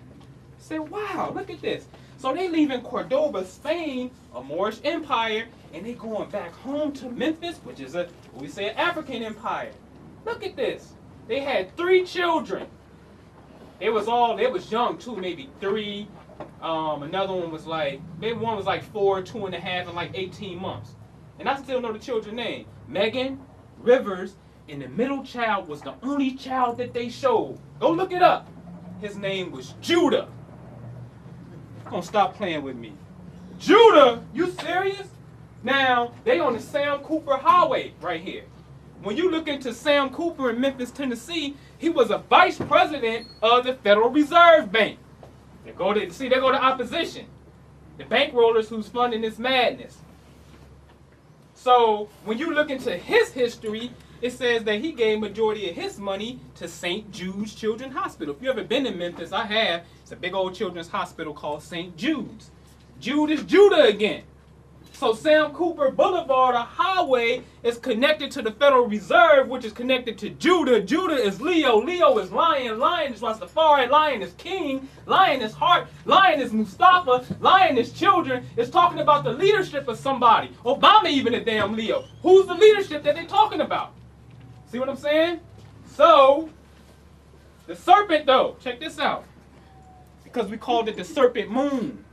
said, wow, look at this. So they leaving Cordoba, Spain, a Moorish empire, and they going back home to Memphis, which is what we say an African empire. Look at this. They had 3 children. They was young too, maybe 3. Another one was like, maybe one was like 4, 2.5, and like 18 months. And I still know the children's name. Megan, Rivers, and the middle child was the only child that they showed. Go look it up. His name was Judah. Don't stop playing with me. Judah, you serious? Now, they on the Sam Cooper Highway right here. When you look into Sam Cooper in Memphis, Tennessee, he was a vice president of the Federal Reserve Bank. They go to opposition. The bankrollers who's funding this madness. So when you look into his history, it says that he gave majority of his money to St. Jude's Children's Hospital. If you ever been in Memphis, I have. It's a big old children's hospital called St. Jude's. Jude is Judah again. So Sam Cooper Boulevard, a highway, is connected to the Federal Reserve, which is connected to Judah. Judah is Leo. Leo is Lion. Lion is Rastafari. Lion is King. Lion is Heart. Lion is Mustafa. Lion is Children. It's talking about the leadership of somebody. Obama even a damn Leo. Who's the leadership that they're talking about? See what I'm saying? So, the serpent though, check this out. Because we called it the serpent moon.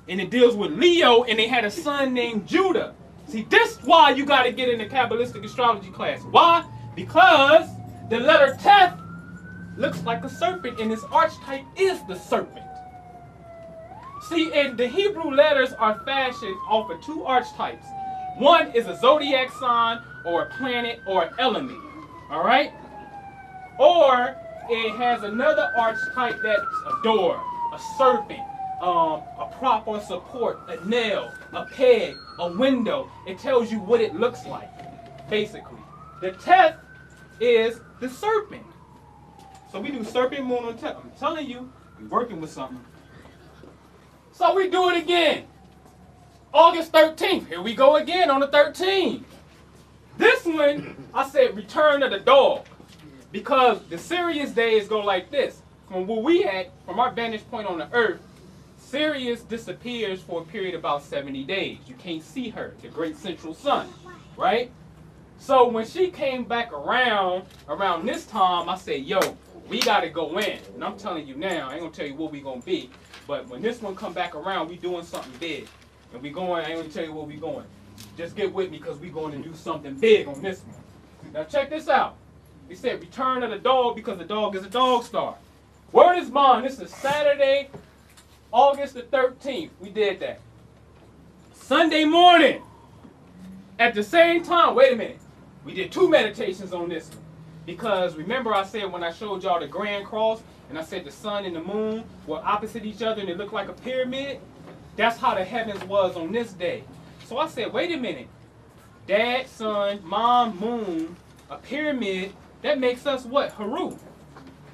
And it deals with Leo, and they had a son named Judah. See, this is why you got to get in the Kabbalistic astrology class. Why? Because the letter Teth looks like a serpent, and its archetype is the serpent. See, and the Hebrew letters are fashioned off of 2 archetypes. One is a zodiac sign, or a planet, or an element. All right? Or it has another archetype that's a door, a serpent, a prop or support, a nail, a peg, a window. It tells you what it looks like, basically. The Teth is the serpent. So we do serpent, moon, and Teth. I'm telling you, we're working with something. So we do it again. August 13th. Here we go again on the 13th. This one, I said return of the dog. Because the Sirius days go like this. From where we at, from our vantage point on the earth, Sirius disappears for a period of about 70 days. You can't see her, the great central sun, right? So when she came back around this time, I said, yo, we got to go in. And I'm telling you now, I ain't going to tell you what we going to be. But when this one come back around, we doing something big. And we going, I ain't going to tell you where we going. Just get with me because we going to do something big on this one. Now check this out. We said return of the dog because the dog is a dog star. Word is bond. This is Saturday, August the 13th. We did that. Sunday morning, at the same time, wait a minute. We did 2 meditations on this one. Because remember I said when I showed y'all the Grand Cross, and I said the sun and the moon were opposite each other and it looked like a pyramid? That's how the heavens was on this day. So I said, wait a minute. Dad, sun, mom, moon, a pyramid, that makes us what? Haru.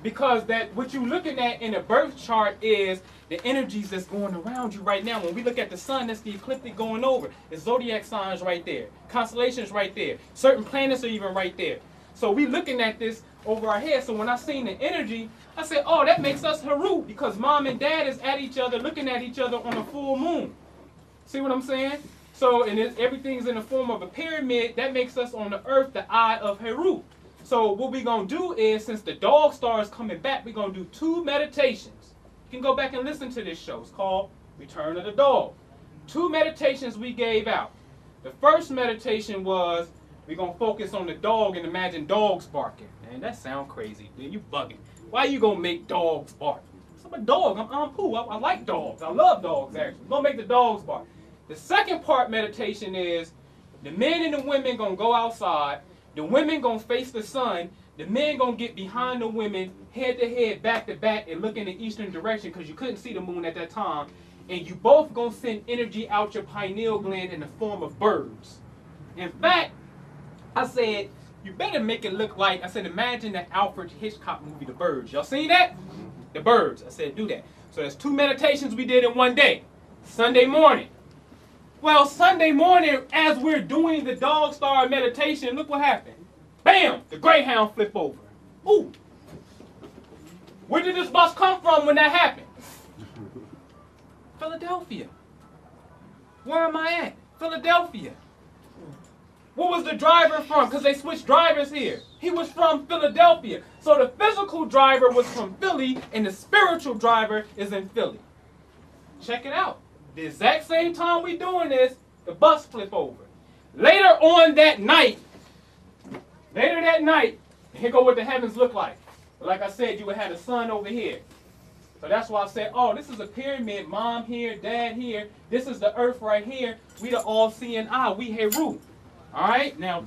Because that what you're looking at in the birth chart is the energies that's going around you right now. When we look at the sun, that's the ecliptic going over. The zodiac signs right there. Constellations right there. Certain planets are even right there. So we looking at this over our head. So when I seen the energy, I said, oh, that makes us Haru because mom and dad is at each other, looking at each other on a full moon. See what I'm saying? So, and everything's in the form of a pyramid. That makes us on the earth the eye of Haru. So what we're going to do is, since the dog star is coming back, we're going to do 2 meditations. You can go back and listen to this show. It's called Return of the Dog. 2 meditations we gave out. The first meditation was, we're going to focus on the dog and imagine dogs barking. Man, that sounds crazy. Dude, you bugging. Why are you going to make dogs bark? I'm a dog. I'm Anpu. I like dogs. I love dogs, actually. We're going to make the dogs bark. The second part meditation is the men and the women going to go outside. The women going to face the sun. The men going to get behind the women, head to head, back to back, and look in the eastern direction because you couldn't see the moon at that time. And you both going to send energy out your pineal gland in the form of birds. In fact, I said, you better make it look like, I said, imagine that Alfred Hitchcock movie, The Birds. Y'all seen that? The Birds. I said, do that. So there's 2 meditations we did in one day. Sunday morning. Well, Sunday morning, as we're doing the dog star meditation, look what happened. Bam! The Greyhound flipped over. Ooh. Where did this bus come from when that happened? Philadelphia. Where am I at? Philadelphia. Where was the driver from? Because they switched drivers here. He was from Philadelphia. So the physical driver was from Philly, and the spiritual driver is in Philly. Check it out. The exact same time we doing this, the bus flipped over. Later on that night, here go what the heavens look like. Like I said, you would have the sun over here. So that's why I said, oh, this is a pyramid. Mom here, dad here. This is the earth right here. We the all-seeing eye. We Heru. All right? Now,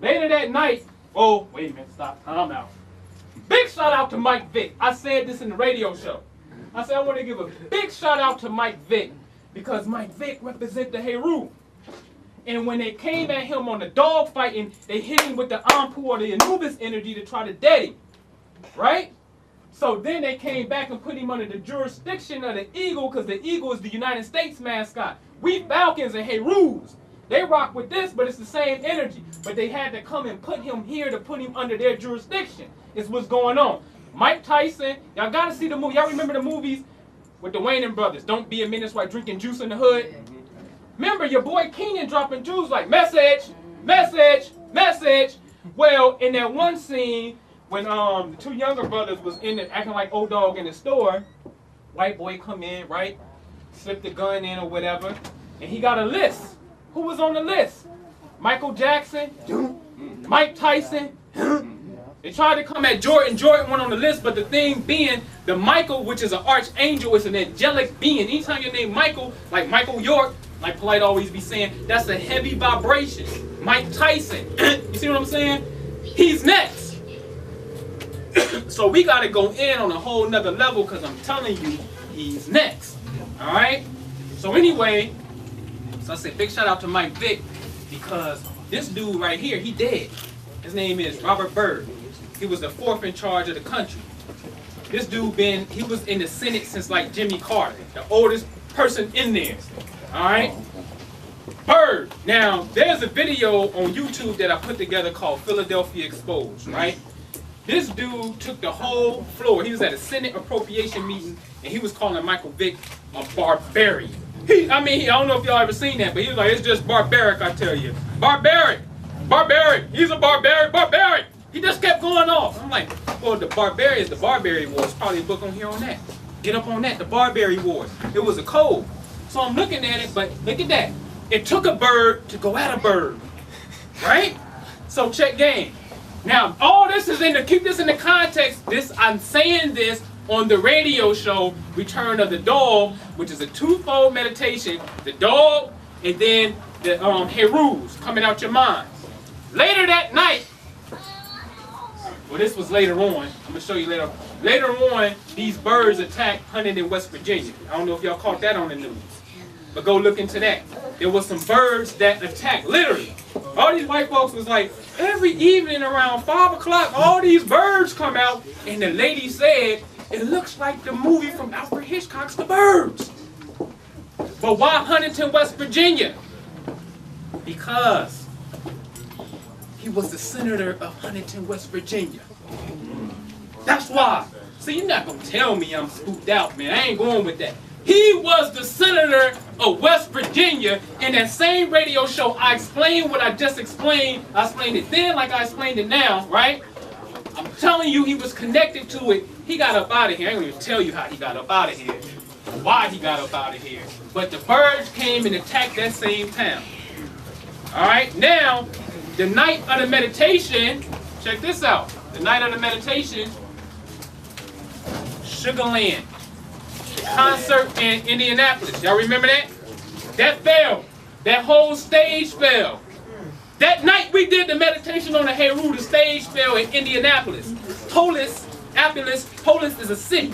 later that night, oh, wait a minute, stop. I'm out. Big shout out to Mike Vick. I said this in the radio show. I said I want to give a big shout out to Mike Vick because Mike Vick represents the Heru. And when they came at him on the dog fighting, they hit him with the Anpu or the Anubis energy to try to dead him. Right? So then they came back and put him under the jurisdiction of the eagle because the eagle is the United States mascot. We Falcons and Herus. They rock with this, but it's the same energy. But they had to come and put him here to put him under their jurisdiction. Is what's going on. Mike Tyson, y'all got to see the movie. Y'all remember the movies with the Wayans brothers? Don't be a menace while drinking juice in the hood. Remember your boy Keenan dropping juice like message, message, message. Well, in that one scene when the 2 younger brothers was in it acting like old dog in the store, white boy come in, right? Slip the gun in or whatever, and he got a list. Who was on the list? Michael Jackson, Mike Tyson. They tried to come at Jordan. Jordan went on the list, but the thing being, the Michael, which is an archangel, is an angelic being. Anytime you name Michael, like Michael York, like Polite always be saying, that's a heavy vibration. Mike Tyson. You see what I'm saying? He's next. So we got to go in on a whole nother level because I'm telling you, he's next. All right? So anyway, so I said big shout out to Mike Vick because this dude right here, he dead. His name is Robert Byrd. He was the 4th in charge of the country. This dude he was in the Senate since like Jimmy Carter, the oldest person in there. All right? Byrd. Now, there's a video on YouTube that I put together called Philadelphia Exposed, right? This dude took the whole floor. He was at a Senate appropriation meeting, and he was calling Michael Vick a barbarian. I don't know if y'all ever seen that, but he was like, it's just barbaric, I tell you. Barbaric. Barbaric. He's a barbaric. He just kept going off. I'm like, well, the Barbary Wars. Probably a book on here on that. Get up on that, the Barbary Wars. It was a code. So I'm looking at it, but look at that. It took a bird to go at a bird. Right? So check game. Now, all this is keep this in the context. I'm saying this on the radio show, Return of the Dog, which is a twofold meditation. The dog, and then the herus coming out your mind. Later that night, well, this was later on. I'm going to show you later. Later on, these birds attacked hunting in West Virginia. I don't know if y'all caught that on the news. But go look into that. There was some birds that attacked, literally. All these white folks was like, every evening around 5 o'clock, all these birds come out. And the lady said, it looks like the movie from Alfred Hitchcock's The Birds. But why Huntington, West Virginia? Because he was the senator of Huntington, West Virginia. That's why. See, you're not going to tell me I'm spooked out, man. I ain't going with that. He was the senator of West Virginia. In that same radio show, I explained what I just explained. I explained it then like I explained it now, right? I'm telling you, he was connected to it. He got up out of here. I ain't going to tell you how he got up out of here, why he got up out of here. But the birds came and attacked that same town. All right, now, the night of the meditation, check this out. The night of the meditation, Sugarland. Concert in Indianapolis. Y'all remember that? That fell. That whole stage fell. That night we did the meditation on the Heru, the stage fell in Indianapolis. Polis is a city.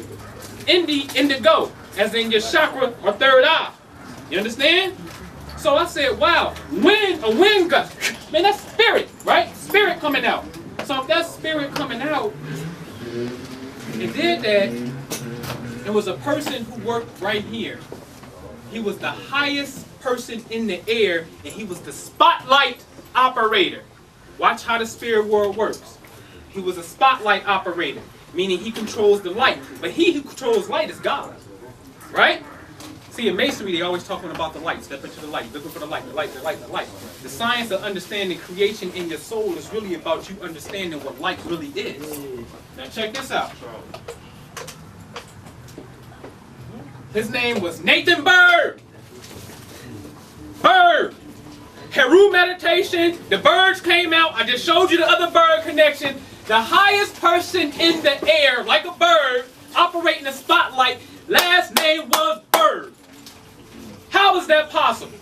Indigo, as in your chakra or third eye. You understand? So I said, wow, a wind gust. Man, that's spirit, right? Spirit coming out. So if that's spirit coming out, it did that. It was a person who worked right here. He was the highest person in the air, and he was the spotlight operator. Watch how the spirit world works. He was a spotlight operator, meaning he controls the light. But he who controls light is God, right? See, in masonry, they always talking about the light. Step into the light, looking for the light, the light, the light, the light. The science of understanding creation in your soul is really about you understanding what light really is. Now check this out. His name was Nathan Bird. Bird. Heru meditation. The birds came out. I just showed you the other bird connection. The highest person in the air, like a bird, operating the spotlight, last name was Bird. How is that possible?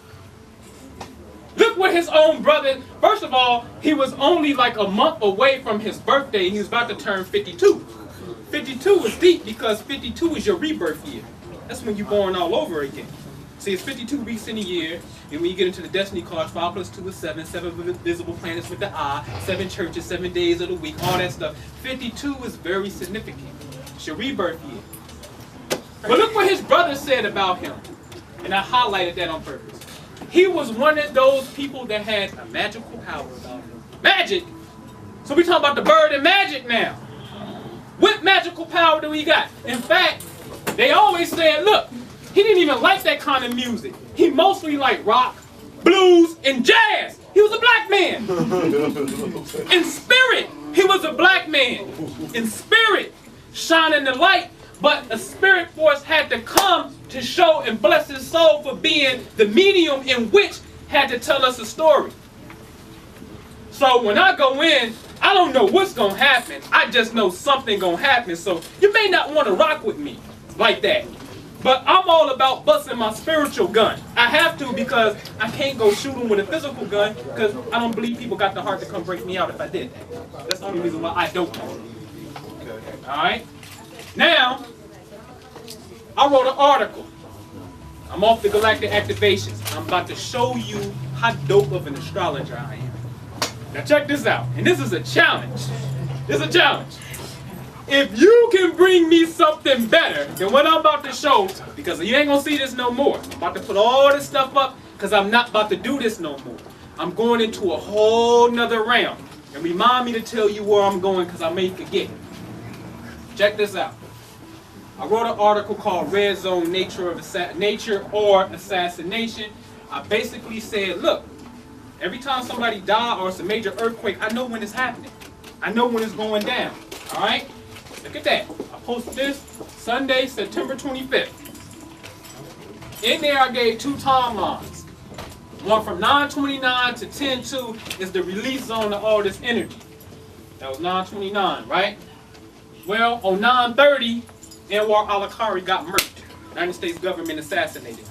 Look what his own brother, first of all, he was only like a month away from his birthday. He was about to turn 52. 52 is deep because 52 is your rebirth year. That's when you're born all over again. See, it's 52 weeks in a year, and when you get into the destiny cards, 5 plus 2 is 7, 7 visible planets with the eye, 7 churches, 7 days of the week, all that stuff. 52 is very significant. It's your rebirth year. But look what his brother said about him, and I highlighted that on purpose. He was one of those people that had a magical power about him. Magic? So we're talking about the bird and magic now. What magical power do we got? In fact, they always said, look, he didn't even like that kind of music. He mostly liked rock, blues, and jazz. He was a black man. In spirit, he was a black man. In spirit, shining the light. But a spirit force had to come to show and bless his soul for being the medium in which had to tell us a story. So when I go in, I don't know what's going to happen. I just know something going to happen. So you may not want to rock with me like that. But I'm all about busting my spiritual gun. I have to because I can't go shoot them with a physical gun because I don't believe people got the heart to come break me out if I did that. That's the only reason why I don't. Alright? Now, I wrote an article. I'm off the Galactic Activation. I'm about to show you how dope of an astrologer I am. Now check this out. And this is a challenge. This is a challenge. If you can bring me something better than what I'm about to show, because you ain't going to see this no more. I'm about to put all this stuff up because I'm not about to do this no more. I'm going into a whole nother realm. And remind me to tell you where I'm going because I may forget. Check this out. I wrote an article called Red Zone Nature or Assassination. I basically said, look, every time somebody dies or it's a major earthquake, I know when it's happening. I know when it's going down. All right? Look at that. I posted this Sunday, September 25th. In there, I gave 2 timelines. One from 9/29 to 10/2 is the release zone of all this energy. That was 9/29, right? Well, on 9/30, Anwar al-Awlaki got murdered. United States government assassinated.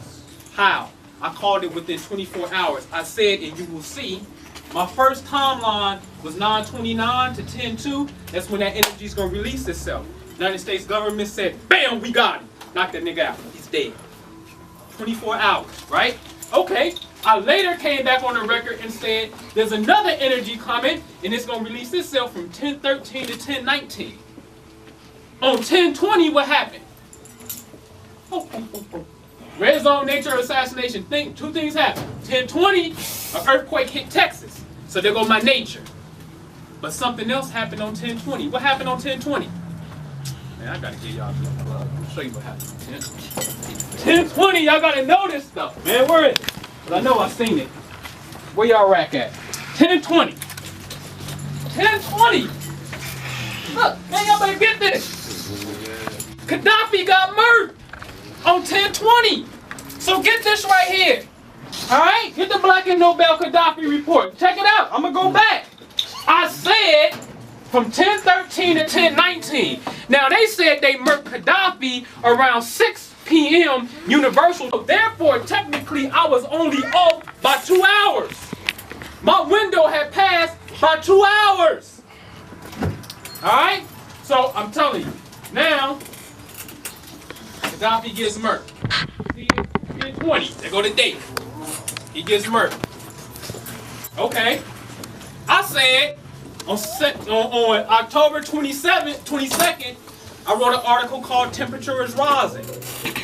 How? I called it within 24 hours. I said, and you will see, my first timeline was 9/29 to 10/2. That's when that energy is going to release itself. United States government said, bam, we got him. Knock that nigga out. He's dead. 24 hours, right? Okay. I later came back on the record and said, there's another energy coming, and it's going to release itself from 10/13 to 10/19. On 10/20, what happened? Red zone nature assassination. Two things happened. 10/20, an earthquake hit Texas. So there goes my nature. But something else happened on 10/20. What happened on 10/20? Man, I gotta get y'all. I'll show you what happened on 10/20. Y'all gotta know this stuff, man. Where is it? Cause I know I've seen it. Where y'all rack at? 10/20. 10/20. Look, man, y'all better get this. Gaddafi got murdered on 10/20. So get this right here. Alright? Get the Black and Nobel Gaddafi report. Check it out. I'm gonna go back. I said from 10/13 to 10/19. Now they said they murked Gaddafi around 6 p.m. Universal. So therefore, technically, I was only off by 2 hours. My window had passed by 2 hours. Alright? So I'm telling you. Now, Gaddafi gets murked. 10/20. There go the date. He gets murked. Okay. I said on October 22nd, I wrote an article called Temperature is Rising.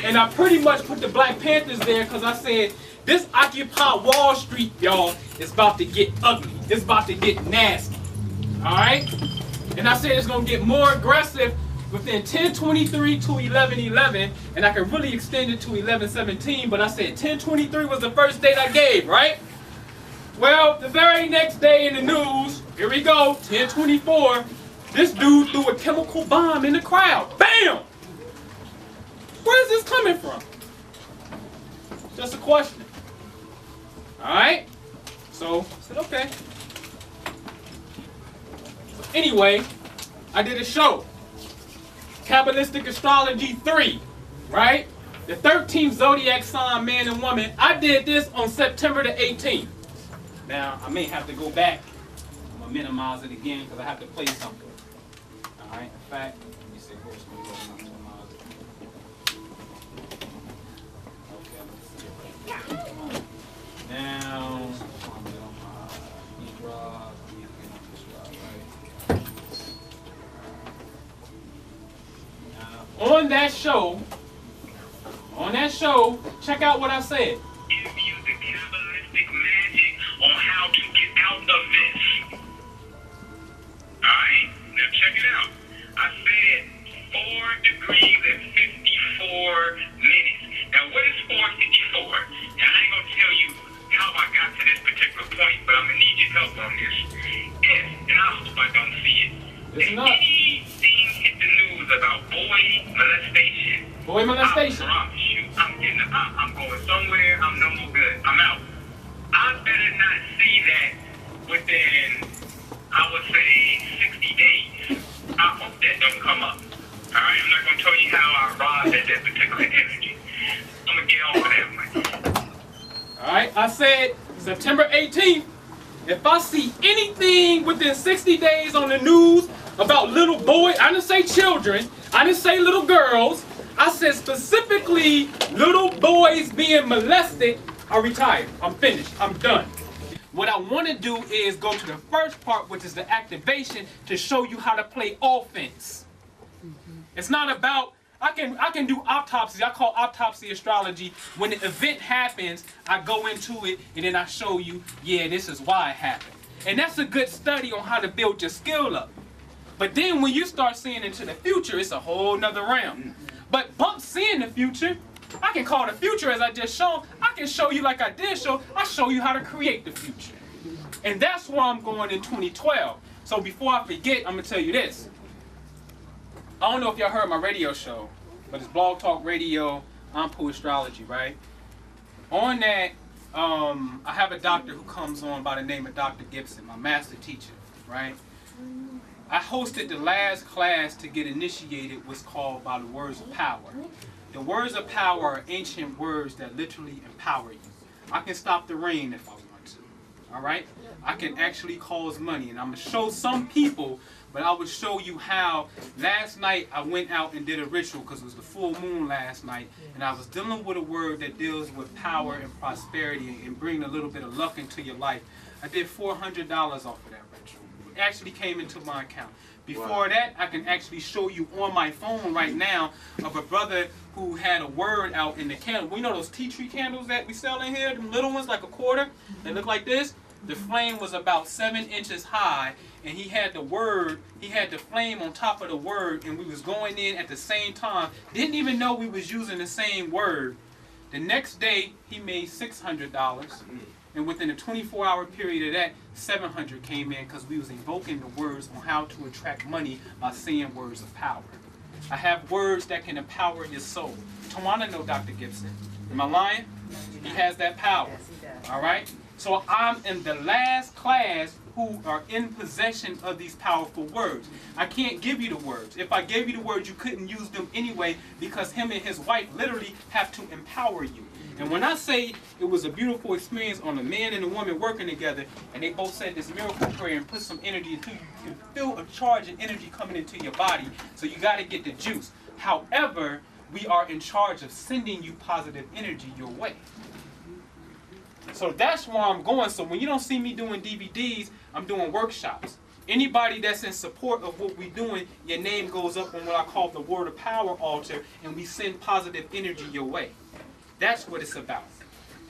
And I pretty much put the Black Panthers there because I said, this Occupy Wall Street, y'all, is about to get ugly. It's about to get nasty. Alright? And I said it's going to get more aggressive within 10/23 to 11/11, and I could really extend it to 11/17, but I said 10/23 was the first date I gave, right? Well, the very next day in the news, here we go, 10/24, this dude threw a chemical bomb in the crowd. Bam! Where is this coming from? Just a question. Alright? So, I said, okay. So anyway, I did a show. Kabbalistic Astrology 3, right? The 13th zodiac sign, man and woman. I did this on September the 18th. Now, I may have to go back. I'm going to minimize it again because I have to play something. All right, in fact, let me see. Where's my minimize it? Okay, now, on that show, check out what I said. Give you the Kabbalistic magic on how to get out of this. Alright? Now check it out. I said 4 degrees and 54 minutes. Now what is 454? Now I ain't gonna tell you how I got to this particular point, but I'm gonna need your help on this. If, and I hope I don't see it, if anything hit the news about boy molestation, boy molestation, I promise you, I'm going somewhere, I'm no more good, I'm out. I better not see that within, I would say, 60 days. I hope that don't come up. Alright, I'm not going to tell you how I arrived at that particular energy. I'm going to get off of that one. Alright, I said September 18th, if I see anything within 60 days on the news about little boys, I didn't say children, I didn't say little girls, I said specifically little boys being molested, I retire. I'm finished. I'm done. What I want to do is go to the first part, which is the activation, to show you how to play offense. It's not about, I can do autopsy. I call autopsy astrology. When the event happens, I go into it and then I show you, yeah, this is why it happened. And that's a good study on how to build your skill up. But then when you start seeing into the future, it's a whole nother realm. But bump seeing the future, I can call the future as I just showed. I can show you like I did show. I show you how to create the future. And that's where I'm going in 2012. So before I forget, I'm going to tell you this. I don't know if y'all heard my radio show, but it's Blog Talk Radio, Anpu Astrology, right? On that, I have a doctor who comes on by the name of Dr. Gibson, my master teacher, right? I hosted the last class to get initiated, what's called by the words of power. The words of power are ancient words that literally empower you. I can stop the rain if I want to. All right? I can actually cause money. And I'm going to show some people, but I will show you how. Last night I went out and did a ritual because it was the full moon last night. And I was dealing with a word that deals with power and prosperity and bringing a little bit of luck into your life. I did $400 off of that ritual. It actually came into my account. Before that, I can actually show you on my phone right now of a brother who had a word out in the candle. Well, you know those tea tree candles that we sell in here, the little ones like a quarter? They look like this. The flame was about 7 inches high, and he had the word, he had the flame on top of the word, and we was going in at the same time. Didn't even know we was using the same word. The next day, he made $600. And within a 24-hour period of that, 700 came in because we was invoking the words on how to attract money by saying words of power. I have words that can empower your soul. Tawana know Dr. Gibson. Am I lying? He has that power. All right? So I'm in the last class who are in possession of these powerful words. I can't give you the words. If I gave you the words, you couldn't use them anyway because him and his wife literally have to empower you. And when I say it was a beautiful experience on a man and a woman working together, and they both said this miracle prayer and put some energy into you, you can feel a charge and energy coming into your body, so you got to get the juice. However, we are in charge of sending you positive energy your way. So that's where I'm going. So when you don't see me doing DVDs, I'm doing workshops. Anybody that's in support of what we're doing, your name goes up on what I call the Word of Power altar, and we send positive energy your way. That's what it's about.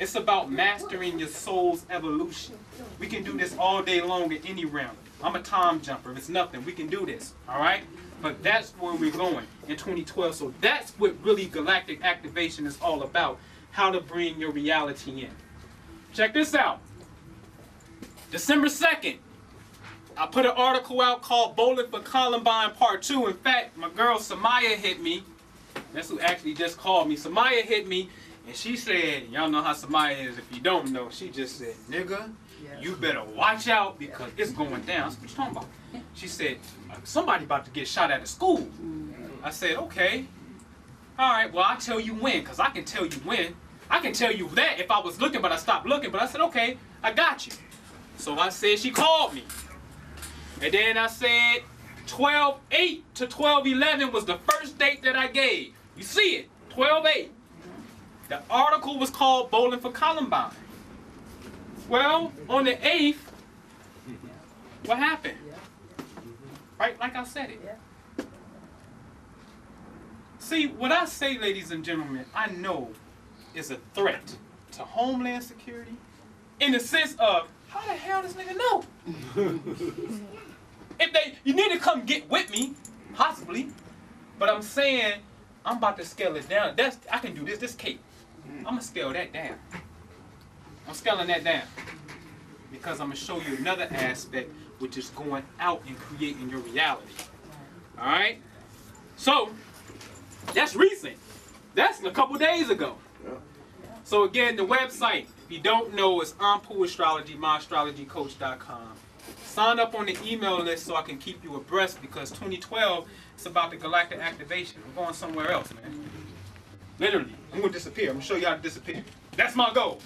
It's about mastering your soul's evolution. We can do this all day long in any realm. I'm a time jumper. It's nothing. We can do this. All right? But that's where we're going in 2012. So that's what really Galactic Activation is all about. How to bring your reality in. Check this out. December 2nd. I put an article out called Bowling for Columbine Part 2. In fact, my girl Samaya hit me. That's who actually just called me. Samaya hit me. And she said, y'all know how Samaya is. If you don't know, she just said, nigga, you better watch out because it's going down. That's what you talking about. She said, somebody about to get shot at a school. I said, okay. All right, well, I'll tell you when, because I can tell you when. I can tell you that if I was looking, but I stopped looking. But I said, okay, I got you. So I said, she called me. And then I said, 12/8 to 12/11 was the first date that I gave. You see it, 12/8. The article was called Bowling for Columbine. Well, on the 8th, what happened? Right, like I said it. See, what I say, ladies and gentlemen, I know is a threat to Homeland Security in the sense of, how the hell does nigga know? You need to come get with me, possibly, but I'm saying, I'm about to scale it down. I can do this cape. I'm going to scale that down. I'm scaling that down because I'm going to show you another aspect, which is going out and creating your reality. All right? So, that's recent. That's a couple days ago. So again, the website, if you don't know, is Anpu Astrology, myastrologycoach.com. Sign up on the email list so I can keep you abreast because 2012, it's about the Galactic Activation. We're going somewhere else, man. Literally, I'm going to disappear. I'm going to show you how to disappear. That's my goal.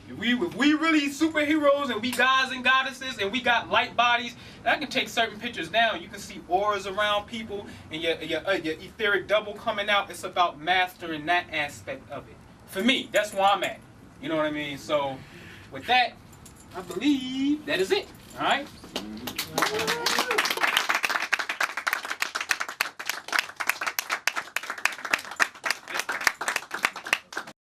If we really superheroes and we gods and goddesses and we got light bodies, I can take certain pictures down. You can see auras around people and your etheric double coming out. It's about mastering that aspect of it. For me, that's where I'm at. You know what I mean? So, with that, I believe that is it. All right?